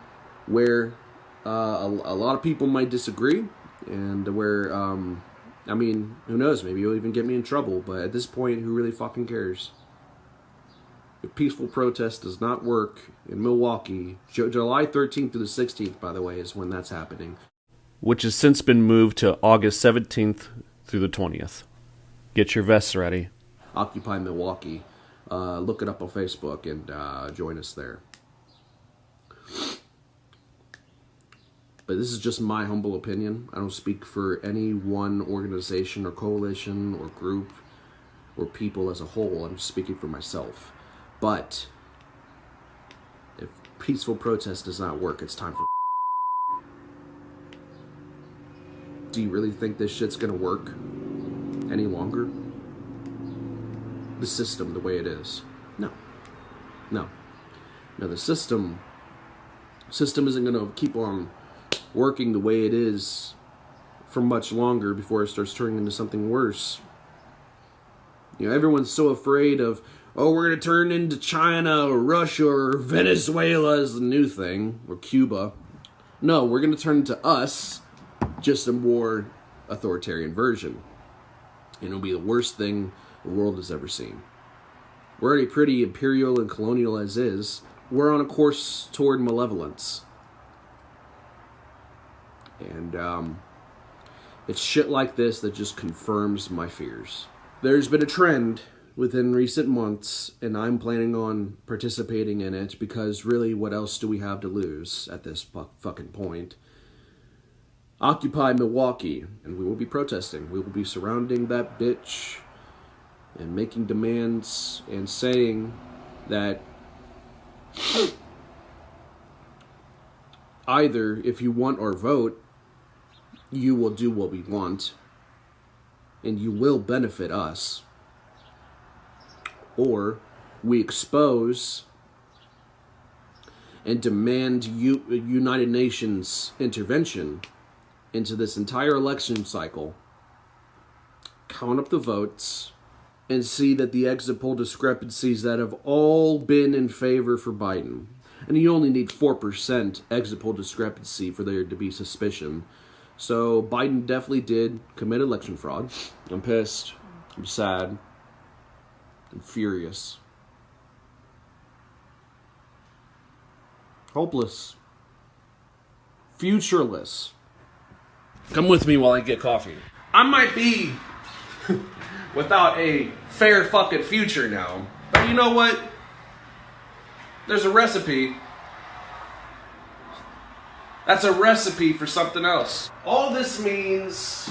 where a lot of people might disagree, and where who knows? Maybe you'll even get me in trouble. But at this point, who really fucking cares? If peaceful protest does not work in Milwaukee, July 13th through the 16th, by the way, is when that's happening. Which has since been moved to August 17th through the 20th. Get your vests ready. Occupy Milwaukee. Look it up on Facebook and join us there. but this is just my humble opinion. I don't speak for any one organization or coalition or group or people as a whole. I'm just speaking for myself. But if peaceful protest does not work, it's time for... Do you really think this shit's gonna work any longer? The system, the way it is. No. No. No, the system isn't gonna keep on working the way it is for much longer before it starts turning into something worse. You know, everyone's so afraid of, oh, we're gonna turn into China or Russia or Venezuela as the new thing, or Cuba. No, we're gonna turn into us, just a more authoritarian version. And it'll be the worst thing the world has ever seen. We're already pretty imperial and colonial as is. We're on a course toward malevolence. And it's shit like this that just confirms my fears. There's been a trend within recent months, and I'm planning on participating in it because really, what else do we have to lose at this fucking point? Occupy Milwaukee, and we will be protesting. We will be surrounding that bitch and making demands and saying that either if you want our vote, you will do what we want and you will benefit us, or we expose and demand United Nations intervention into this entire election cycle, count up the votes, and see that the exit poll discrepancies that have all been in favor for Biden. And you only need 4% exit poll discrepancy for there to be suspicion. So Biden definitely did commit election fraud. I'm pissed. I'm sad. I'm furious. Hopeless. Futureless. Come with me while I get coffee. I might be without a fair fucking future now. But you know what? There's a recipe. That's a recipe for something else. All this means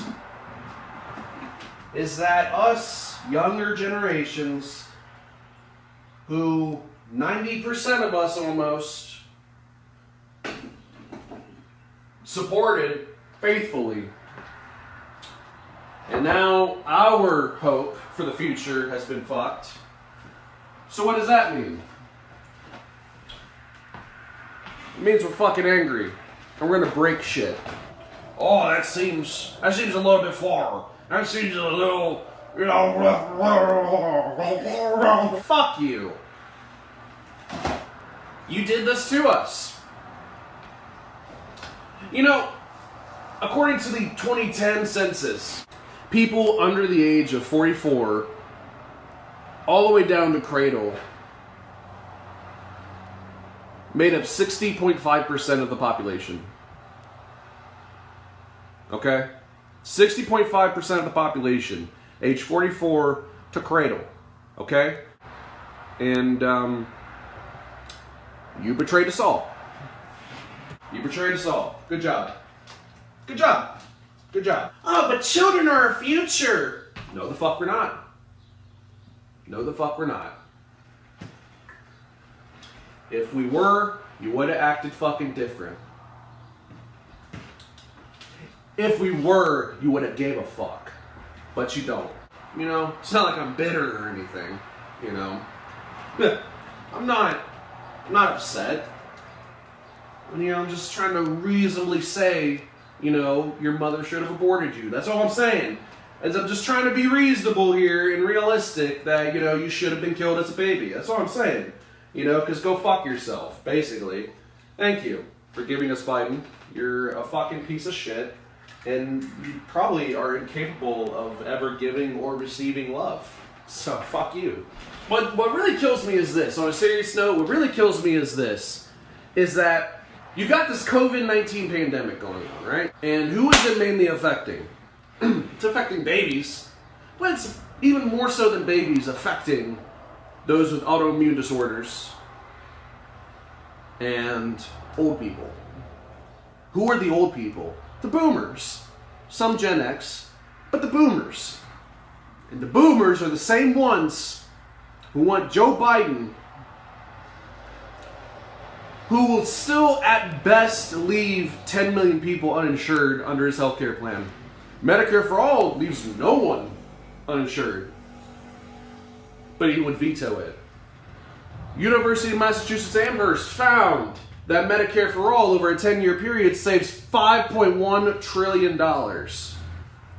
is that us younger generations, who 90% of us almost supported faithfully, and now our hope for the future has been fucked. So what does that mean? It means we're fucking angry. And we're gonna break shit. Oh, that seems a little bit far. That seems a little, you know. Fuck you. You did this to us. You know, according to the 2010 census, people under the age of 44, all the way down to cradle, made up 60.5% of the population. Okay? 60.5% of the population, age 44 to cradle. Okay? And, you betrayed us all. You betrayed us all. Good job. Good job. Good job. Oh, but children are our future. No, the fuck we're not. No, the fuck we're not. If we were, you would have acted fucking different. If we were, you would have gave a fuck. But you don't. You know, it's not like I'm bitter or anything, you know. I'm not upset. You know, I'm just trying to reasonably say, you know, your mother should have aborted you. That's all I'm saying. As I'm just trying to be reasonable here and realistic that, you know, you should have been killed as a baby. That's all I'm saying. You know, because go fuck yourself, basically. Thank you for giving us Biden. You're a fucking piece of shit. And you probably are incapable of ever giving or receiving love. So, fuck you. What really kills me is this. On a serious note, what really kills me is this. Is that you got this COVID-19 pandemic going on, right? And who is it mainly affecting? It's affecting babies. But it's even more so than babies affecting those with autoimmune disorders and old people. Who are the old people? The boomers. Some Gen X, but the boomers. And the boomers are the same ones who want Joe Biden, who will still at best leave 10 million people uninsured under his healthcare plan. Medicare for All leaves no one uninsured, but he would veto it. University of Massachusetts Amherst found that Medicare for All over a 10-year period saves $5.1 trillion.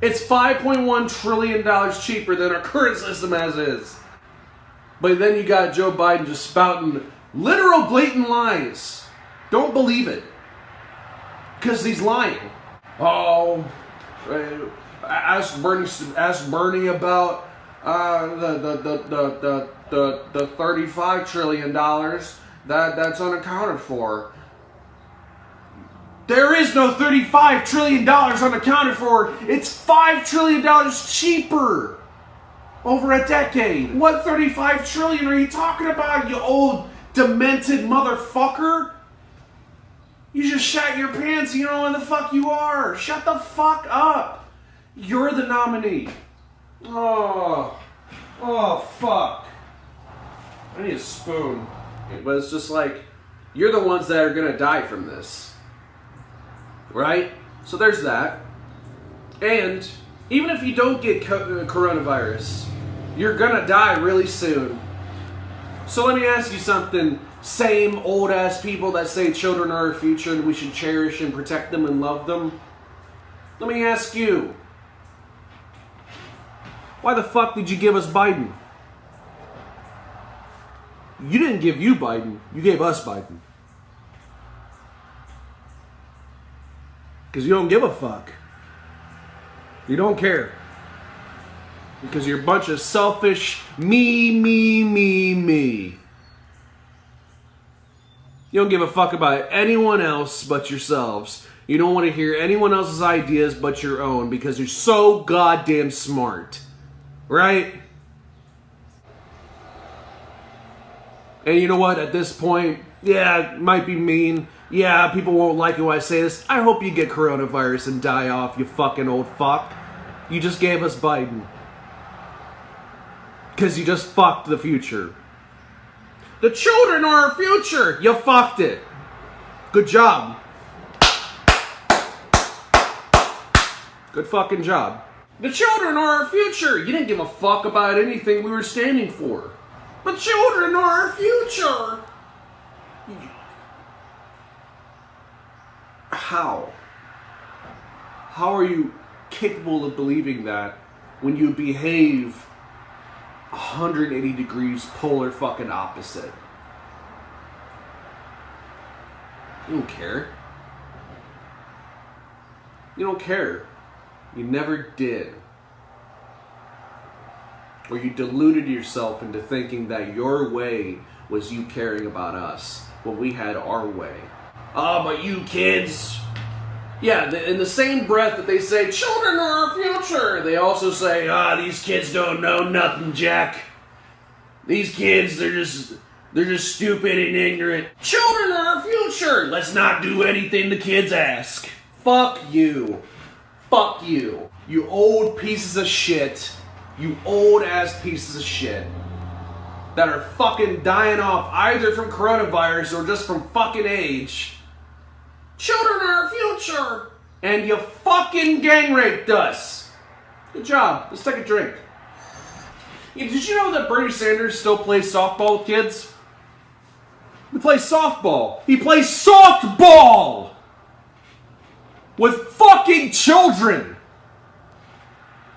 It's $5.1 trillion cheaper than our current system as is. But then you got Joe Biden just spouting literal blatant lies. Don't believe it. Because he's lying. Oh, ask Bernie about the $35 trillion that's unaccounted for. There is no $35 trillion unaccounted for. It's $5 trillion cheaper over a decade. What $35 trillion are you talking about, you old demented motherfucker? You just shat your pants and you know who the fuck you are. Shut the fuck up. You're the nominee. Oh fuck. I need a spoon. But it's just like, you're the ones that are gonna die from this. Right? So there's that. And even if you don't get coronavirus, you're gonna die really soon. So let me ask you something. Same old ass people that say children are our future and we should cherish and protect them and love them. Let me ask you. Why the fuck did you give us Biden? You didn't give you Biden. You gave us Biden. Because you don't give a fuck. You don't care. Because you're a bunch of selfish me. You don't give a fuck about anyone else but yourselves. You don't want to hear anyone else's ideas but your own because you're so goddamn smart. Right? And you know what? At this point, yeah, it might be mean. Yeah, people won't like it when I say this. I hope you get coronavirus and die off, you fucking old fuck. You just gave us Biden. Because you just fucked the future. The children are our future. You fucked it. Good job. Good fucking job. The children are our future. You didn't give a fuck about anything we were standing for. The children are our future. How? How are you capable of believing that when you behave 180 degrees polar fucking opposite? You don't care. You don't care. You never did. Or you deluded yourself into thinking that your way was you caring about us when we had our way. Oh, but you kids. Yeah, in the same breath that they say, children are our future, they also say, these kids don't know nothing, Jack. These kids, they're just stupid and ignorant. Children are our future. Let's not do anything the kids ask. Fuck you. Fuck you. You old pieces of shit. You old ass pieces of shit. That are fucking dying off either from coronavirus or just from fucking age. Children are our future. And you fucking gang raped us. Good job. Let's take a drink. Did you know that Bernie Sanders still plays softball with kids? He plays softball. He plays softball with fucking children.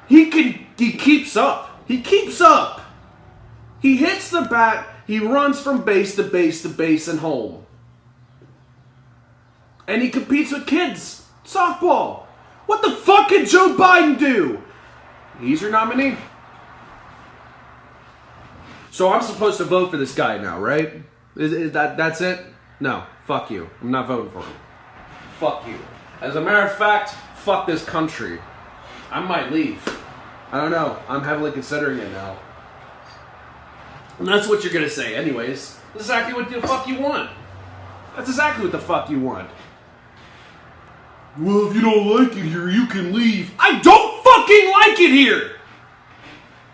He keeps up. He keeps up. He hits the bat. He runs from base to base to base and home. And he competes with kids. Softball. What the fuck can Joe Biden do? He's your nominee. So I'm supposed to vote for this guy now, right? That's it? No. Fuck you. I'm not voting for him. Fuck you. As a matter of fact, fuck this country. I might leave. I don't know. I'm heavily considering it now. And that's what you're gonna say anyways. That's exactly what the fuck you want. That's exactly what the fuck you want. Well, if you don't like it here, you can leave. I don't fucking like it here!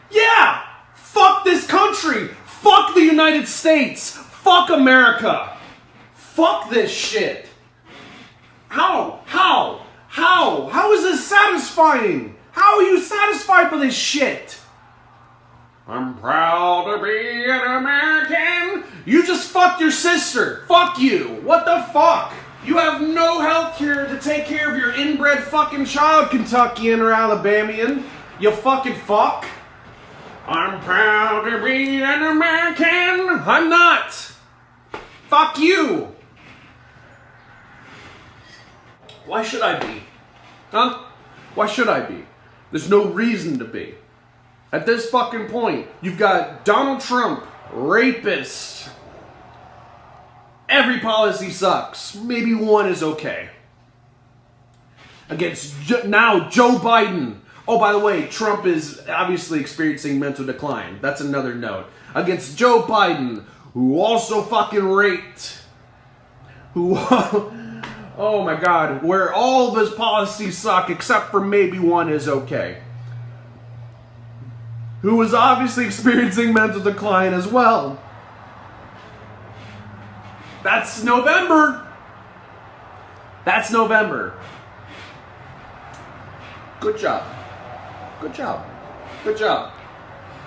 Yeah! Fuck this country! Fuck the United States! Fuck America! Fuck this shit! How is this satisfying? How are you satisfied with this shit? I'm proud to be an American. You just fucked your sister. Fuck you. What the fuck? You have no health care to take care of your inbred fucking child, Kentuckian or Alabamian. You fucking fuck. I'm proud to be an American. I'm not. Fuck you. Why should I be? Huh? Why should I be? There's no reason to be. At this fucking point, you've got Donald Trump, rapist. Every policy sucks. Maybe one is okay. Against now Joe Biden. Oh, by the way, Trump is obviously experiencing mental decline. That's another note. Against Joe Biden, who also fucking raped. Who... Oh my God, where all of his policies suck except for maybe one is okay. Who is obviously experiencing mental decline as well. That's November. That's November. Good job. Good job. Good job.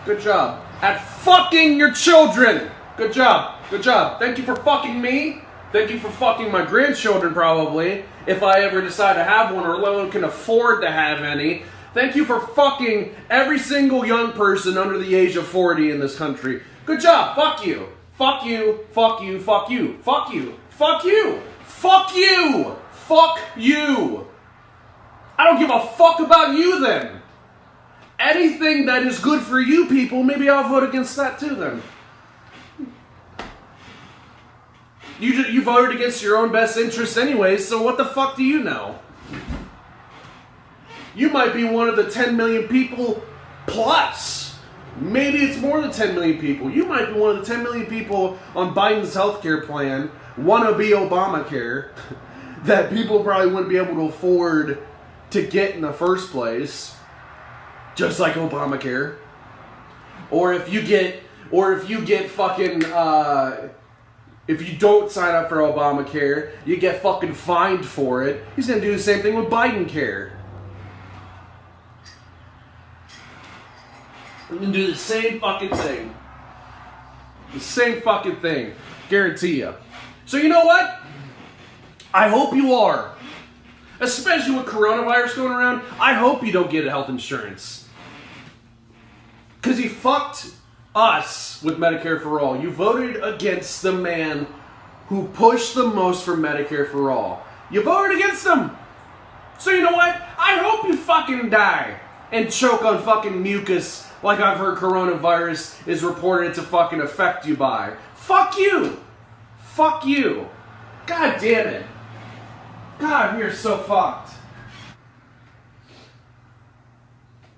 Good job. At fucking your children. Good job. Good job. Thank you for fucking me. Thank you for fucking my grandchildren, probably, if I ever decide to have one or alone can afford to have any. Thank you for fucking every single young person under the age of 40 in this country. Good job. Fuck you. Fuck you. Fuck you. Fuck you. Fuck you. Fuck you. Fuck you. Fuck you. I don't give a fuck about you then. Anything that is good for you people, maybe I'll vote against that too then. You voted against your own best interests anyways, so what the fuck do you know? You might be one of the 10 million people plus. Maybe it's more than 10 million people. You might be one of the 10 million people on Biden's healthcare plan, wannabe Obamacare, that people probably wouldn't be able to afford to get in the first place, just like Obamacare. Or if you get fucking, if you don't sign up for Obamacare, you get fucking fined for it. He's gonna do the same thing with Biden-care. We're gonna do the same fucking thing. The same fucking thing. Guarantee ya. So you know what? I hope you are. Especially with coronavirus going around, I hope you don't get health insurance. Because he fucked us with Medicare for All. You voted against the man who pushed the most for Medicare for All. You voted against him. So you know what? I hope you fucking die and choke on fucking mucus like I've heard coronavirus is reported to fucking affect you by. Fuck you. Fuck you. God damn it. God, we are so fucked.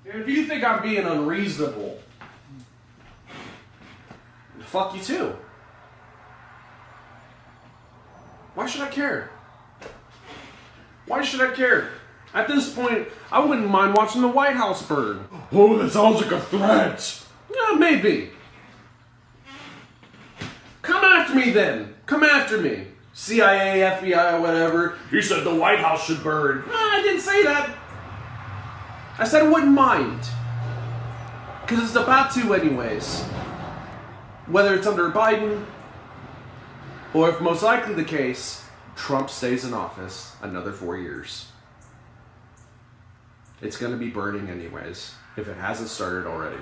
And if you think I'm being unreasonable, fuck you too. Why should I care? Why should I care? At this point, I wouldn't mind watching the White House burn. Oh, that sounds like a threat. Yeah, maybe. Come after me then. Come after me. CIA, FBI, whatever. You said the White House should burn. No, I didn't say that. I said I wouldn't mind. Because it's about to anyways. Whether it's under Biden, or if most likely the case, Trump stays in office another 4 years. It's going to be burning anyways, if it hasn't started already.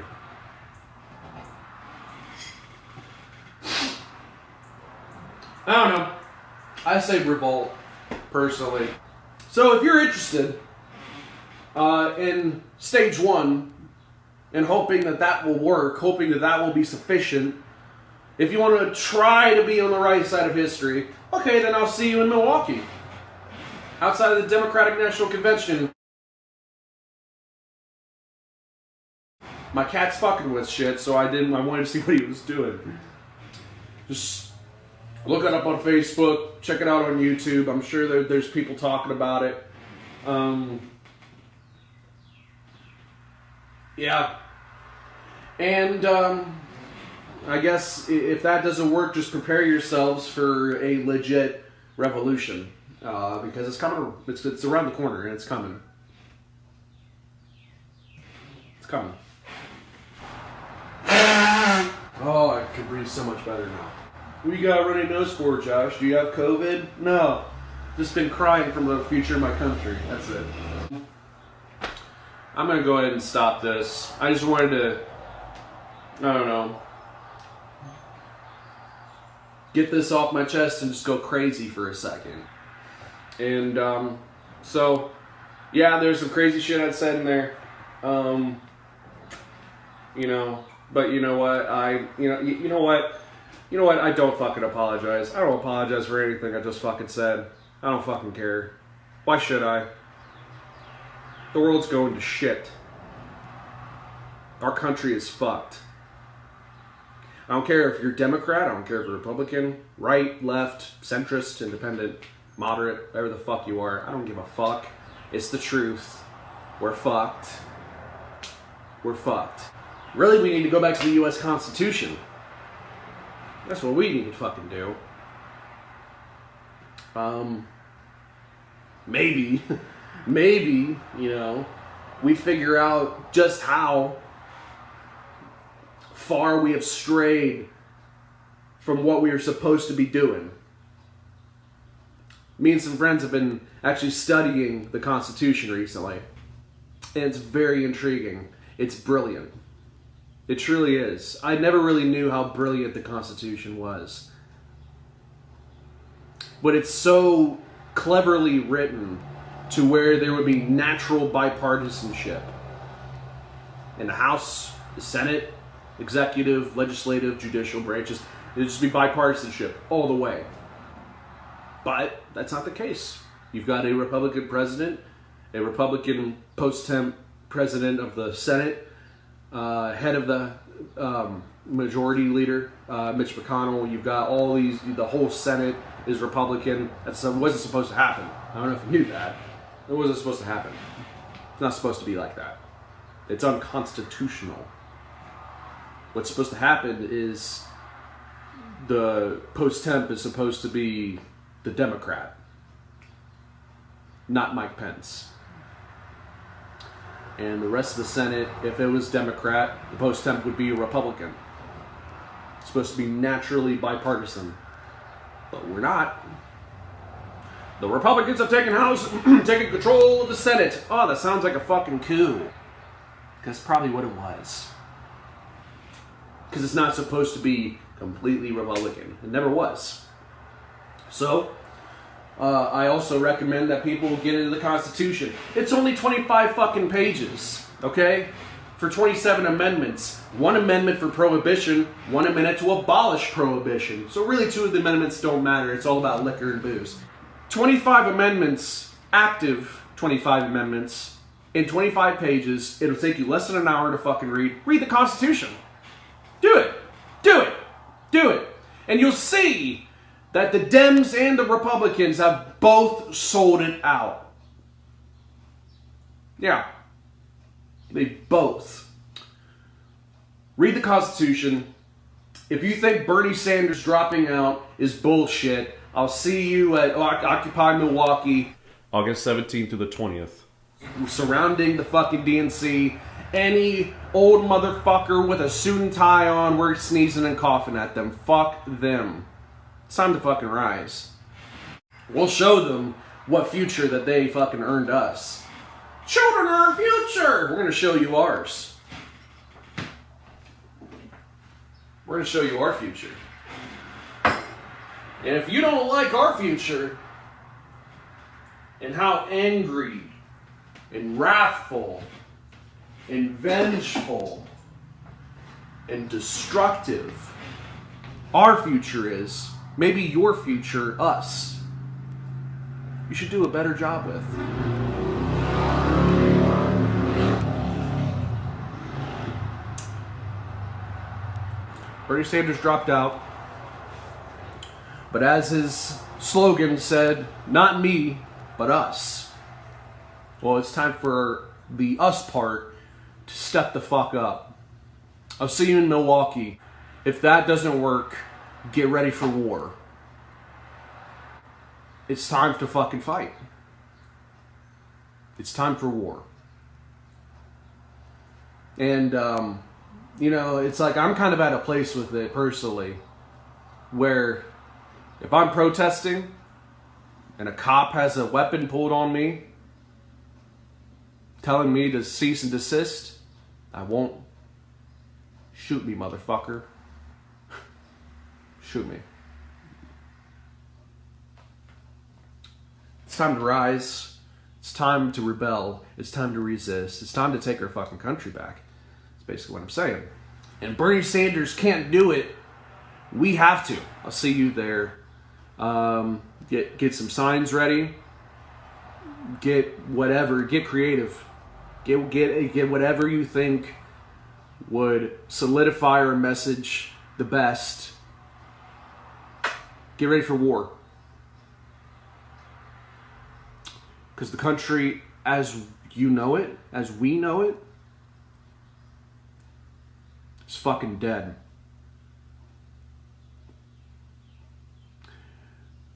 I don't know. I say revolt, personally. So if you're interested in stage 1, and hoping that that will work, hoping that that will be sufficient, if you want to try to be on the right side of history, okay, then I'll see you in Milwaukee. Outside of the Democratic National Convention. My cat's fucking with shit, so I wanted to see what he was doing. Just look it up on Facebook, check it out on YouTube. I'm sure there's people talking about it. Yeah. And, I guess if that doesn't work, just prepare yourselves for a legit revolution. Because it's coming, it's around the corner and it's coming. It's coming. Oh, I can breathe so much better now. What you got a runny nose for, Josh? Do you have COVID? No. Just been crying from the future of my country. That's it. I'm gonna go ahead and stop this. I just wanted to, I don't know, get this off my chest and just go crazy for a second. And so, yeah, there's some crazy shit I said in there. You know, but you know what? You know what? I don't fucking apologize. I don't apologize for anything I just fucking said. I don't fucking care. Why should I? The world's going to shit. Our country is fucked. I don't care if you're Democrat, I don't care if you're Republican, right, left, centrist, independent, moderate, whatever the fuck you are. I don't give a fuck. It's the truth. We're fucked. We're fucked. Really, we need to go back to the U.S. Constitution. That's what we need to fucking do. Maybe, you know, we figure out just how far we have strayed from what we are supposed to be doing. Me and some friends have been actually studying the Constitution recently, and it's very intriguing. It's brilliant. It truly is. I never really knew how brilliant the Constitution was. But it's so cleverly written to where there would be natural bipartisanship in the House, the Senate, executive, legislative, judicial branches. It'd just be bipartisanship all the way. But that's not the case. You've got a Republican president, a Republican post-temp president of the Senate, head of the majority leader, Mitch McConnell. You've got all these, the whole Senate is Republican. That wasn't supposed to happen. I don't know if you knew that. It wasn't supposed to happen. It's not supposed to be like that. It's unconstitutional. What's supposed to happen is the post-temp is supposed to be the Democrat, not Mike Pence. And the rest of the Senate, if it was Democrat, the post-temp would be a Republican. It's supposed to be naturally bipartisan. But we're not. The Republicans have taken taken control of the Senate. Oh, that sounds like a fucking coup. That's probably what it was. Because it's not supposed to be completely Republican. It never was. So, I also recommend that people get into the Constitution. It's only 25 fucking pages, okay? For 27 amendments. One amendment for prohibition, one amendment to abolish prohibition. So really 2 of the amendments don't matter. It's all about liquor and booze. 25 amendments, active 25 amendments, in 25 pages. It'll take you less than an hour to fucking read. Read the Constitution. Do it. Do it. Do it. And you'll see that the Dems and the Republicans have both sold it out. Yeah. They both. Read the Constitution. If you think Bernie Sanders dropping out is bullshit, I'll see you at Occupy Milwaukee, August 17th through the 20th. Surrounding the fucking DNC. Any old motherfucker with a suit and tie on, we're sneezing and coughing at them. Fuck them. It's time to fucking rise. We'll show them what future that they fucking earned us. Children are our future! We're gonna show you ours. We're gonna show you our future. And if you don't like our future, and how angry, and wrathful, and vengeful, and destructive our future is, maybe your future, us, you should do a better job with. Bernie Sanders dropped out, but as his slogan said, not me, but us. Well, it's time for the us part to step the fuck up. I'll see you in Milwaukee. If that doesn't work, get ready for war. It's time to fucking fight. It's time for war. And, you know, it's like I'm kind of at a place with it personally where if I'm protesting and a cop has a weapon pulled on me telling me to cease and desist, I won't. Shoot me, motherfucker. Shoot me. It's time to rise. It's time to rebel. It's time to resist. It's time to take our fucking country back. That's basically what I'm saying. And Bernie Sanders can't do it. We have to. I'll see you there. Get some signs ready. Get whatever. Get creative. Get whatever you think would solidify our message the best. Get ready for war. Because the country, as you know it, as we know it, is fucking dead.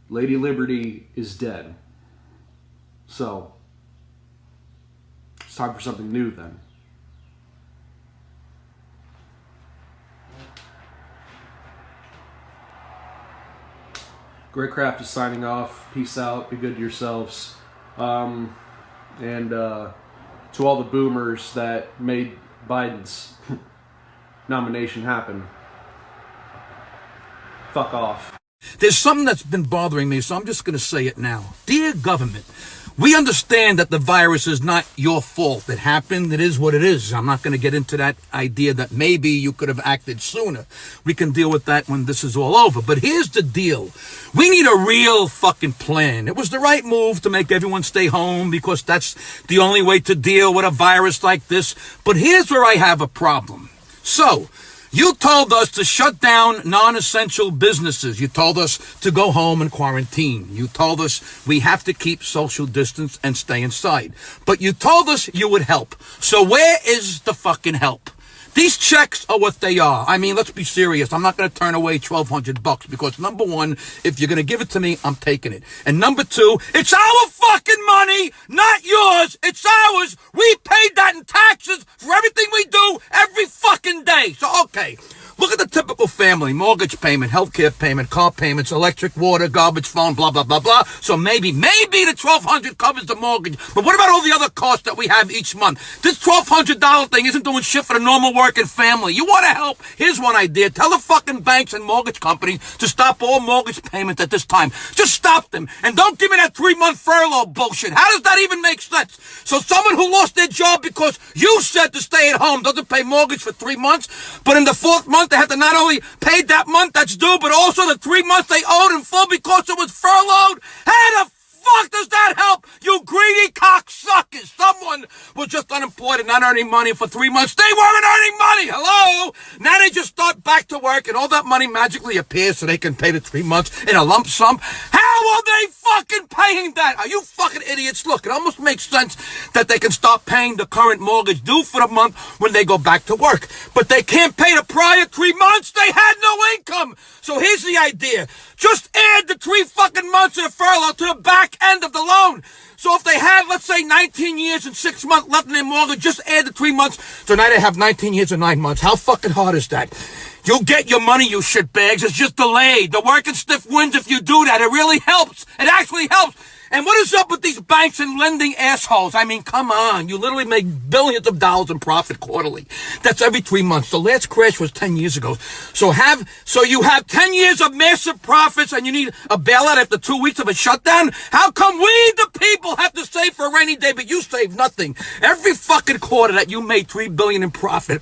Lady Liberty is dead. So, it's time for something new then. Greatcraft is signing off. Peace out. Be good to yourselves. And to all the boomers that made Biden's nomination happen, fuck off. There's something that's been bothering me, so I'm just going to say it now. Dear government, we understand that the virus is not your fault. It happened. It is what it is. I'm not going to get into that idea that maybe you could have acted sooner. We can deal with that when this is all over. But here's the deal. We need a real fucking plan. It was the right move to make everyone stay home because that's the only way to deal with a virus like this. But here's where I have a problem. So, you told us to shut down non-essential businesses. You told us to go home and quarantine. You told us we have to keep social distance and stay inside. But you told us you would help. So where is the fucking help? These checks are what they are. I mean, let's be serious. I'm not going to turn away $1,200 because number one, if you're going to give it to me, I'm taking it. And number two, it's our fucking money, not yours. It's ours. We paid that in taxes for everything we do every fucking day. So, okay. Look at the typical family, mortgage payment, healthcare payment, car payments, electric, water, garbage, phone, blah, blah, blah, blah. So maybe the $1,200 covers the mortgage. But what about all the other costs that we have each month? This $1,200 thing isn't doing shit for the normal working family. You want to help? Here's one idea. Tell the fucking banks and mortgage companies to stop all mortgage payments at this time. Just stop them. And don't give me that 3-month furlough bullshit. How does that even make sense? So someone who lost their job because you said to stay at home doesn't pay mortgage for 3 months, but in the 4th month, they have to not only pay that month that's due, but also the 3 months they owed in full because it was furloughed? How the fuck does that help, you greedy cocksuckers? Someone was just unemployed and not earning money for 3 months. They weren't earning money. Hello? Now they just start back to work and all that money magically appears so they can pay the 3 months in a lump sum. How are they fucking paying that? Are you fucking idiots? Look, it almost makes sense that they can start paying the current mortgage due for the month when they go back to work. But they can't pay the prior 3 months. They had no income. So here's the idea. Just add the 3 fucking months of the furlough to the back end of the loan. So if they had, let's say, 19 years and 6 months left in their mortgage, just add the 3 months. So now they have 19 years and 9 months. How fucking hard is that? You'll get your money, you shitbags. It's just delayed. The working stiff wins if you do that. It really helps. It actually helps. And what is up with these banks and lending assholes? I mean, come on. You literally make billions of dollars in profit quarterly. That's every 3 months. The last crash was 10 years ago. So you have 10 years of massive profits and you need a bailout after 2 weeks of a shutdown? How come we, the people, have to save for a rainy day, but you save nothing? Every fucking quarter that you made $3 billion in profit,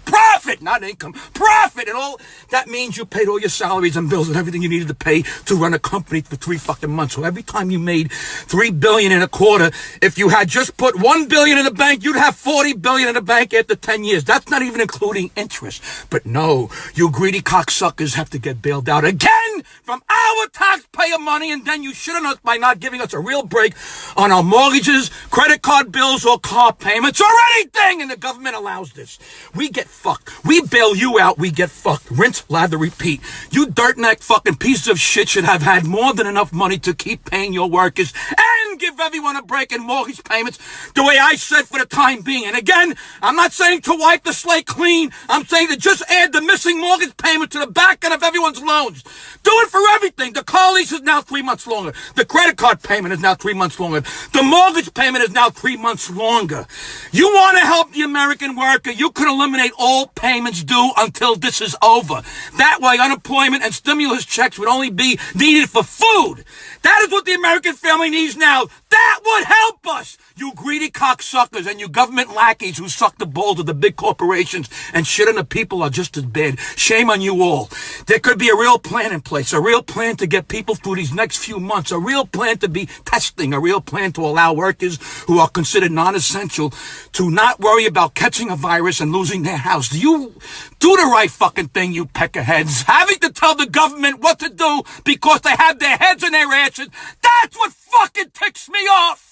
not income, profit, and all that means you paid all your salaries and bills and everything you needed to pay to run a company for 3 fucking months. So every time you made $3 billion in a quarter, if you had just put $1 billion in the bank, you'd have $40 billion in the bank after 10 years. That's not even including interest. But no, you greedy cocksuckers have to get bailed out again from our taxpayer money, and then you shouldn't us by not giving us a real break on our mortgages, credit card bills, or car payments, or anything, and the government allows this. We get fucked. We bail you out, we get fucked. Rinse, lather, repeat. You dirtneck fucking pieces of shit should have had more than enough money to keep paying your workers and give everyone a break in mortgage payments the way I said for the time being. And again, I'm not saying to wipe the slate clean. I'm saying to just add the missing mortgage payment to the back end of everyone's loans. Do it for everything. The car lease is now 3 months longer. The credit card payment is now 3 months longer. The mortgage payment is now 3 months longer. You want to help the American worker, you could eliminate all payments due until this is over. That way, unemployment and stimulus checks would only be needed for food. That is what the American family needs now. That would help us. You greedy cocksuckers and you government lackeys who suck the balls of the big corporations and shit on the people are just as bad. Shame on you all. There could be a real plan in place, a real plan to get people through these next few months, a real plan to be testing, a real plan to allow workers who are considered non-essential to not worry about catching a virus and losing their house. You do the right fucking thing, you peckerheads. Having to tell the government what to do because they have their heads in their asses, that's what fucking ticks me off.